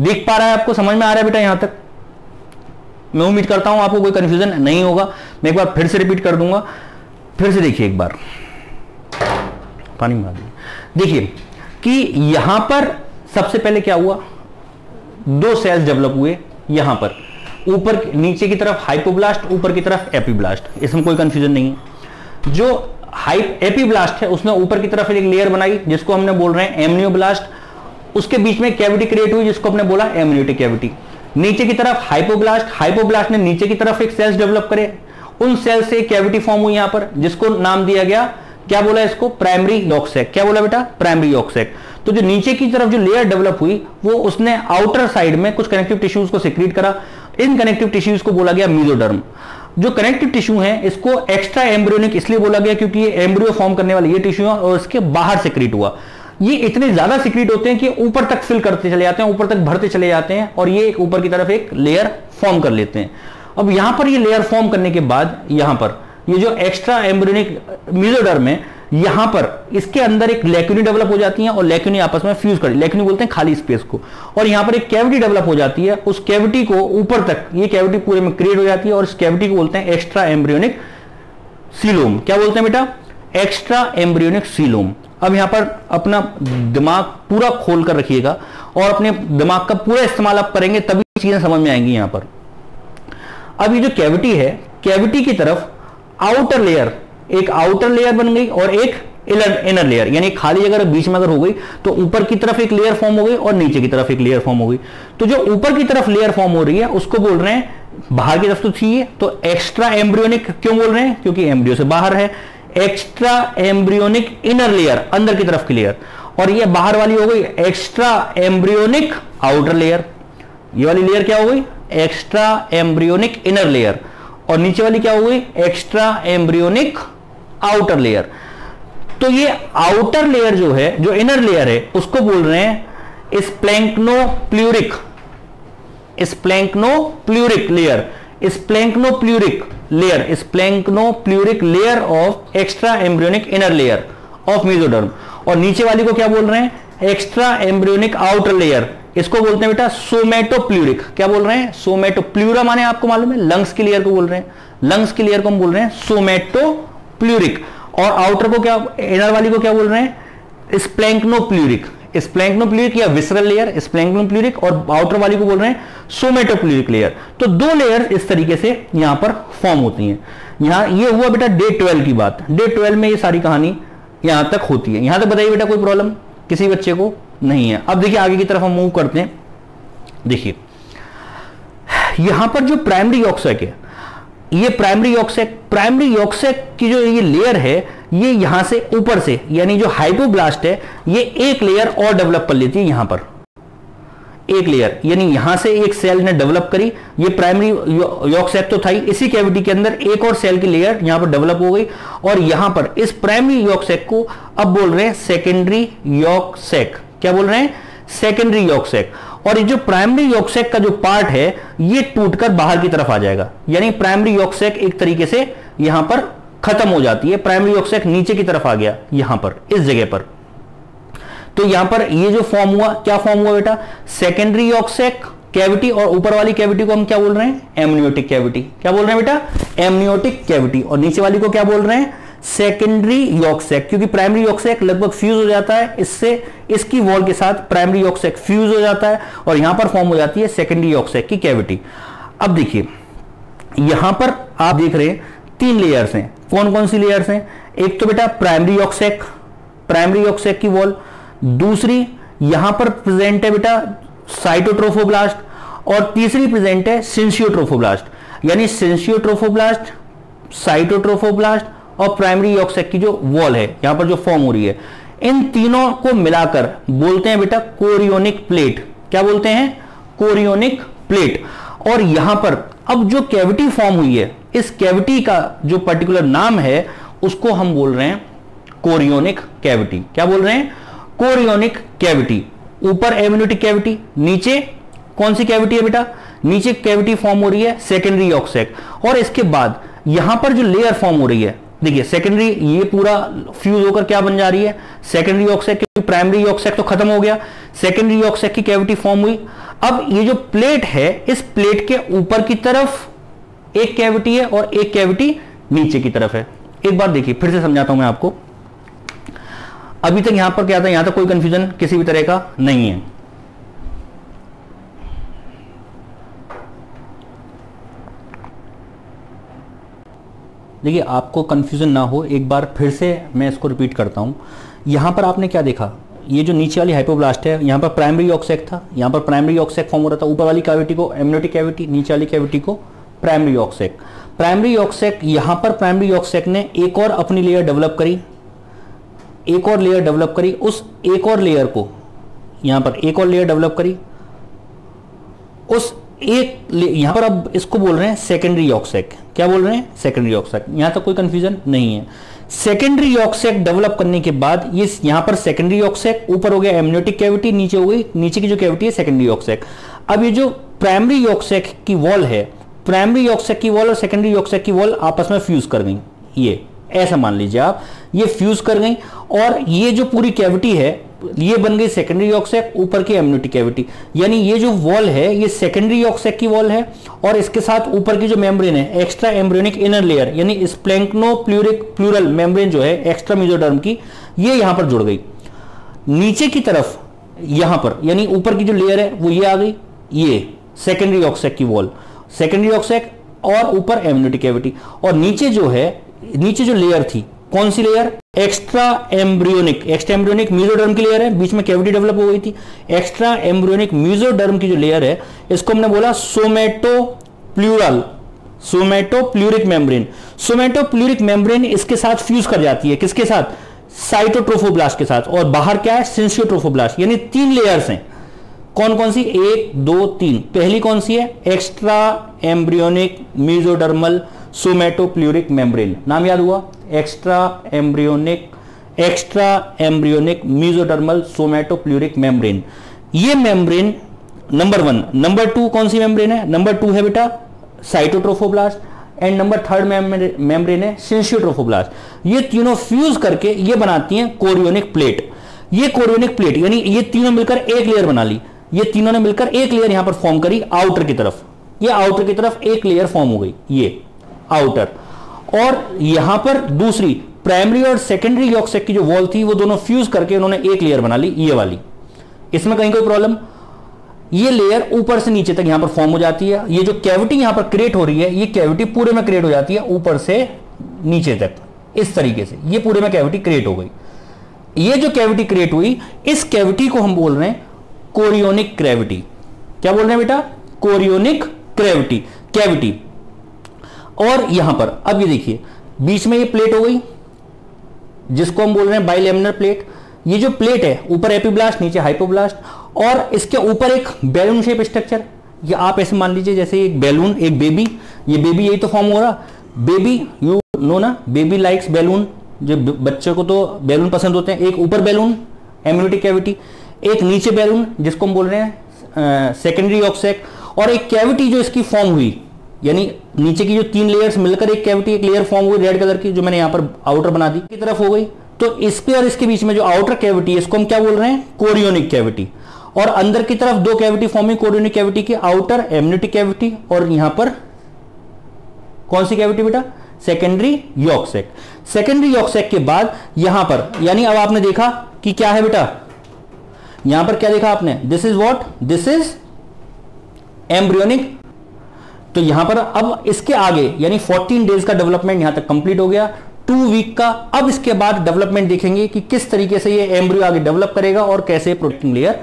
देख पा रहा है? आपको समझ में आ रहा है बेटा यहां तक? मैं उम्मीद करता हूं आपको कोई कंफ्यूजन नहीं होगा। मैं एक बार फिर से रिपीट कर दूंगा, फिर से देखिए एक बार, पानी में देखिए कि यहां पर सबसे पहले क्या हुआ, दो सेल्स डेवलप हुए यहां पर, ऊपर नीचे की तरफ हाइपोब्लास्ट, ऊपर की तरफ एपीब्लास्ट। इसमें कोई कंफ्यूजन नहीं है। जो एपीब्लास्ट है उसने ऊपर की तरफ एक लेयर बनाई जिसको हमने बोल रहे हैं एमनियोब्लास्ट, उसके बीच में कैविटी क्रिएट हुई जिसको हमने बोला एमनियोटिक कैविटी। नीचे की तरफ हाइपोब्लास्ट, हाइपोब्लास्ट ने नीचे की तरफ एक सेल्स डेवलप करे, उन सेल्स से कैविटी फॉर्म हुई यहां पर, जिसको नाम दिया गया, क्या बोला इसको? Primary yolk sac. क्या बोला बेटा? Primary yolk sac. तो जो नीचे की तरफ जो लेयर डेवलप हुई वो उसने आउटर साइड में कुछ कनेक्टिव टिश्यूज को सिक्रीट करा, इन कनेक्टिव टिश्यूज को बोला गया मेसोडर्म। जो कनेक्टिव टिश्यू है इसको एक्स्ट्रा एम्ब्रियोनिक इसलिए बोला गया क्योंकि ये एम्ब्रियो फॉर्म करने वाले ये टिश्यू है और इसके बाहर सिक्रीट हुआ। ये इतने ज्यादा सिक्रीट होते हैं कि ऊपर तक फिल करते चले जाते हैं, ऊपर तक भरते चले जाते हैं, और ये ऊपर की तरफ एक लेयर फॉर्म कर लेते हैं। अब यहां पर ये लेयर फॉर्म करने के बाद यहां पर ये जो एक्स्ट्रा एम्ब्रियोनिक मेसोडर्म है, यहां पर इसके अंदर एक लैक्यूनी डेवलप हो जाती है और लैक्यूनी आपस में फ्यूज कर, लैक्यूनी बोलते हैं खाली स्पेस को, और यहां पर एक कैविटी डेवलप हो जाती है। उस कैविटी को ऊपर तक, ये कैविटी पूरे में क्रिएट हो जाती है और इस कैविटी को बोलते हैं एक्स्ट्रा एम्ब्रियोनिक सीलोम। क्या बोलते हैं बेटा? Extra embryonic coelom. अब यहां पर अपना दिमाग पूरा खोल कर रखिएगा और अपने दिमाग का पूरा इस्तेमाल आप करेंगे तभी चीजें समझ में आएंगी यहां पर। अब ये जो कैविटी है, कैविटी की तरफ आउटर लेयर, एक आउटर लेयर बन गई और एक इनर लेयर, यानी खाली जगह बीच में अगर हो गई तो ऊपर की तरफ एक लेयर फॉर्म हो गई और नीचे की तरफ एक लेयर फॉर्म हो गई। तो जो ऊपर की तरफ लेयर फॉर्म हो रही है उसको बोल रहे हैं, बाहर की तरफ तो थी ये, तो एक्स्ट्रा एम्ब्रियोनिक क्यों बोल रहे हैं? क्योंकि एम्ब्रियो से बाहर है। एक्स्ट्रा एम्ब्रियोनिक इनर लेयर, अंदर की तरफ की लेयर, और ये बाहर वाली हो गई एक्स्ट्रा एम्ब्रियोनिक आउटर लेयर। ये वाली लेयर क्या हो गई? एक्स्ट्रा एम्ब्रियोनिक इनर लेयर, और नीचे वाली क्या हो गई? Extra embryonic outer layer. तो ये आउटर लेयर जो है, जो इनर लेयर है, उसको बोल रहे हैं splanchnopleuric, splanchnopleuric layer, splanchnopleuric layer, splanchnopleuric layer of extra embryonic inner layer of mesoderm. और नीचे वाली को क्या बोल रहे हैं? एक्स्ट्रा एम्ब्रियोनिक आउटर लेयर, इसको बोलते हैं बेटा सोमेटोप्ल्यूरिक। क्या बोल रहे हैं? सोमेटोप्ल्यूरा माने आपको मालूम है लंग्स की लेयर को बोल रहे हैं, लंग्स की लेयर को हम बोल रहे हैं सोमेटोप्ल्यूरिक। और आउटर को क्या, इनर वाली को क्या बोल रहे हैं? स्प्लैंक्नोप्ल्यूरिक। स्प्लैंक्नोप्ल्यूरिक या विसरल लेयर स्प्लैंक्नोप्ल्यूरिक, और आउटर वाली को बोल रहे हैं सोमेटोप्ल्यूरिक लेयर। तो दो लेयर इस तरीके से यहां पर फॉर्म होती हैं। यहां ये हुआ बेटा डे 12 की बात। डे 12 में ये सारी कहानी यहां तक होती है। यहां तक बताइए बेटा कोई प्रॉब्लम किसी बच्चे को नहीं है। अब देखिए आगे की तरफ हम मूव करते हैं। देखिए यहां पर जो प्राइमरी यॉर्क सैक है, ये प्राइमरी यॉर्क सैक की जो ये लेयर है, ये यहां से ऊपर से यानी जो हाइपोब्लास्ट है ये एक लेयर और डेवलप कर लेती है, यहां पर एक लेयर, यानी यहां से एक सेल ने डेवलप करी, ये प्राइमरी यॉर्क सैक तो था ही, इसी कैविटी के अंदर एक और सेल की लेयर यहां पर डेवलप हो गई और यहां पर इस प्राइमरी यॉर्क सैक को अब बोल रहे हैं सेकेंडरी यॉर्क सैक। क्या बोल रहे हैं? Secondary yolk sac. और ये जो प्राइमरी यॉर्क सैक का जो पार्ट है ये टूटकर बाहर की तरफ आ जाएगा, यानी प्राइमरी यॉर्क सैक एक तरीके से यहां पर खत्म हो जाती है, प्राइमरी यॉर्क सैक नीचे की तरफ आ गया यहां पर इस जगह पर। तो यहां पर ये जो फॉर्म हुआ, क्या फॉर्म हुआ बेटा? सेकेंडरी यॉर्क सैक कैविटी, और ऊपर वाली कैविटी को हम क्या बोल रहे हैं? Amniotic cavity. क्या बोल रहे हैं बेटा? Amniotic cavity. और नीचे वाली को क्या बोल रहे हैं? सेकेंडरी यॉर्क सैक, क्योंकि प्राइमरी यॉर्क सैक लगभग फ्यूज हो जाता है इससे, इसकी वॉल के साथ प्राइमरी यॉर्क सैक फ्यूज हो जाता है और यहां पर फॉर्म हो जाती है सेकेंडरी यॉर्क सैक की कैविटी। अब देखिए यहां पर आप देख रहे हैं 3 लेयर्स हैं। कौन कौन सी लेयर्स हैं? एक तो बेटा primary yolk sac, primary yolk sac की वॉल। दूसरी यहां पर प्रेजेंट है बेटा साइटोट्रोफोब्लास्ट, और तीसरी प्रेजेंट है सिंसियोट्रोफोब्लास्ट, यानी सिंसियोट्रोफोब्लास्ट, साइटोट्रोफोब्लास्ट और प्राइमरी यॉर्क सैक की जो वॉल है यहां पर जो फॉर्म हो रही है, इन तीनों को मिलाकर बोलते हैं बेटा कोरियोनिक प्लेट। क्या बोलते हैं? Chorionic plate. और यहां पर अब जो कैविटी फॉर्म हुई है, इस कैविटी का जो पर्टिकुलर नाम है उसको हम बोल रहे हैं कोरियोनिक कैविटी। क्या बोल रहे हैं? Chorionic cavity. ऊपर एमनियोटिक कैविटी, नीचे कौन सी कैविटी है बेटा? नीचे कैविटी फॉर्म हो रही है सेकेंडरी यॉर्क सैक। और इसके बाद यहां पर जो लेयर फॉर्म हो रही है, देखिए सेकेंडरी ये पूरा फ्यूज होकर क्या बन जा रही है? सेकेंडरी यॉर्क सैक, क्योंकि प्राइमरी यॉर्क सैक तो खत्म हो गया, सेकेंडरी यॉर्क सैक की कैविटी फॉर्म हुई। अब ये जो प्लेट है, इस प्लेट के ऊपर की तरफ एक कैविटी है और एक कैविटी नीचे की तरफ है। एक बार देखिए फिर से समझाता हूं मैं आपको। अभी तक यहां पर क्या था? यहां तक कोई कंफ्यूजन किसी भी तरह का नहीं है। देखिए आपको कंफ्यूजन ना हो, एक बार फिर से मैं इसको रिपीट करता हूं। यहां पर आपने क्या देखा? ये जो नीचे वाली हाइपोब्लास्ट है, यहां पर प्राइमरी यॉर्क सैक था, यहां पर प्राइमरी यॉर्क सैक फॉर्म हो रहा था, ऊपर वाली कैविटी को एमनियोटिक कैविटी, नीचे वाली कैविटी को primary yolk sac. Primary yolk sac, यहां पर प्राइमरी यॉर्क सैक ने एक और अपनी लेयर डेवलप करी, एक और लेयर डेवलप करी, उस एक और लेयर को यहां पर एक और लेयर डेवलप करी, उस एक यहां पर अब इसको बोल रहे हैं सेकेंडरी यॉर्क सैक। क्या बोल रहे हैं? Secondary yolk sac. यहां तक कोई कंफ्यूजन नहीं है। सेकेंडरी यॉर्क सैक डेवलप करने के बाद ये यहां पर सेकेंडरी यॉर्क सैक, ऊपर हो गया एमनियोटिक कैविटी, नीचे हो गई, नीचे की जो कैविटी है सेकेंडरी यॉर्क सैक। अब ये जो प्राइमरी यॉर्क सैक की वॉल है, प्राइमरी यॉर्क सैक की वॉल और सेकेंडरी यॉर्क सैक की वॉल आपस में फ्यूज कर गई, ये ऐसा मान लीजिए आप, ये फ्यूज कर गई और ये जो पूरी कैविटी है ये बन गई सेकेंडरी यॉर्क सैक, ऊपर की एमनियोटिक कैविटी। यानी ये जो वॉल है ये सेकेंडरी यॉर्क सैक की वॉल है और इसके साथ ऊपर की जो मेम्ब्रेन है एक्स्ट्रा एम्ब्रियोनिक इनर लेयर, यानी स्प्लैंक्नो प्लूरल मेम्ब्रेन जो है एक्स्ट्रा मेसोडर्म की, ये यहां पर जुड़ गई। नीचे की तरफ यहां पर यानी ऊपर की जो लेयर है वो ये आ गई, ये सेकेंडरी यॉर्क सैक की वॉल, सेकेंडरी यॉर्क सैक और ऊपर एमनियोटिक कैविटी। और नीचे जो है, नीचे जो लेयर थी, कौन सी लेयर? एक्स्ट्रा एम्ब्रियोनिक मेसोडर्म की लेयर है, बीच में कैविटी डेवलप हो गई थी। एक्स्ट्रा एम्ब्रियोनिक मेसोडर्म की जो लेयर है इसको हमने बोला सोमेटोप्लूरिक मेम्ब्रेन। सोमेटोप्लूरिक मेम्ब्रेन इसके साथ फ्यूज कर जाती है, किसके साथ? साइटोट्रोफोब्लास्ट के साथ। और बाहर क्या है? सिंसियोट्रोफोब्लास्ट। यानी 3 लेयर्स हैं। कौन कौन सी? 1 2 3। पहली कौन सी है? Extra embryonic mesodermal सोमेटोप्लूरिक membrane. नाम याद हुआ? Extra embryonic mesodermal सोमेटोप्लूरिक membrane. ये मेम्ब्रेन नंबर 1। नंबर 2 कौन सी मेम्ब्रेन है? नंबर 2 है बेटा साइटोट्रोफोब्लास्ट एंड नंबर 3 मेम्ब्रेन है सिंसियोट्रोफोब्लास्ट। ये तीनों फ्यूज करके ये बनाती हैं कोरियोनिक प्लेट। ये कोरियोनिक प्लेट यानी ये तीनों मिलकर एक लेयर बना ली, ये तीनों ने मिलकर एक लेयर यहां पर फॉर्म करी आउटर की तरफ, ये आउटर की तरफ एक लेयर फॉर्म हो गई, ये आउटर। और यहां पर दूसरी प्राइमरी और सेकेंडरी यॉर्क सैक की जो वॉल थी वो दोनों फ्यूज करके उन्होंने एक लेयर बना ली, ये वाली। इसमें कहीं कोई प्रॉब्लम? ये लेयर ऊपर से नीचे तक यहां पर फॉर्म हो जाती है। ये जो कैविटी यहां पर क्रिएट हो रही है, ये कैविटी पूरे में क्रिएट हो जाती है ऊपर से नीचे तक, इस तरीके से ये पूरे में कैविटी क्रिएट हो गई। ये जो कैविटी क्रिएट हुई, इस कैविटी को हम बोल रहे हैं कोरियोनिक कैविटी। क्या बोल रहे हैं बेटा? Chorionic cavity. और यहां पर अब ये देखिए बीच में ये प्लेट हो गई, जिसको हम बोल रहे हैं बाइलेमिनर प्लेट। ये जो प्लेट है ऊपर एपिब्लास्ट नीचे हाइपोब्लास्ट, और इसके ऊपर एक बैलून शेप स्ट्रक्चर। ये आप ऐसे मान लीजिए जैसे एक बैलून, एक बेबी, ये बेबी यही तो फॉर्म हो रहा। बेबी यू नो ना, बेबी लाइक्स बैलून, जो बच्चे को तो बैलून पसंद होते हैं। एक ऊपर बैलून एम्ब्रियोनिक कैविटी, एक नीचे बैलून जिसको हम बोल रहे हैं सेकेंडरी यॉर्क सैक, और एक कैविटी जो इसकी फॉर्म हुई, यानी नीचे की जो 3 लेयर्स मिलकर एक कैविटी, एक लेयर फॉर्म हुई रेड कलर की, जो मैंने यहां पर आउटर बना दी की तरफ हो गई। तो इसके और इसके बीच में जो आउटर कैविटी है इसको हम क्या बोल रहे हैं, कोरियोनिक कैविटी। और अंदर की तरफ 2 कैविटी फॉर्म हुई कोरियोनिक कैविटी की, आउटर एम्नियोटिक कैविटी, और यहां पर कौन सी कैविटी बेटा, secondary yolk sac. Secondary yolk sac के बाद यहां पर, यानी अब आपने देखा कि क्या है बेटा, यहां पर क्या देखा आपने, this is what, this is embryonic. तो यहां पर अब इसके आगे यानी 14 डेज का डेवलपमेंट यहां तक कंप्लीट हो गया, 2 वीक का। अब इसके बाद डेवलपमेंट देखेंगे कि किस तरीके से ये एम्ब्रियो आगे डेवलप करेगा और कैसे प्रोटीन लेयर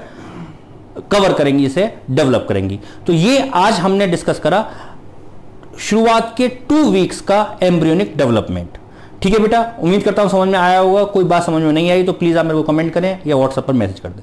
कवर करेंगी, इसे डेवलप करेंगी। तो ये आज हमने डिस्कस करा शुरुआत के 2 वीक्स का एम्ब्रियोनिक डेवलपमेंट। ठीक है बेटा, उम्मीद करता हूं समझ में आया होगा। कोई बात समझ में नहीं आई तो प्लीज आप मेरे को कमेंट करें या व्हाट्सएप पर मैसेज कर दें।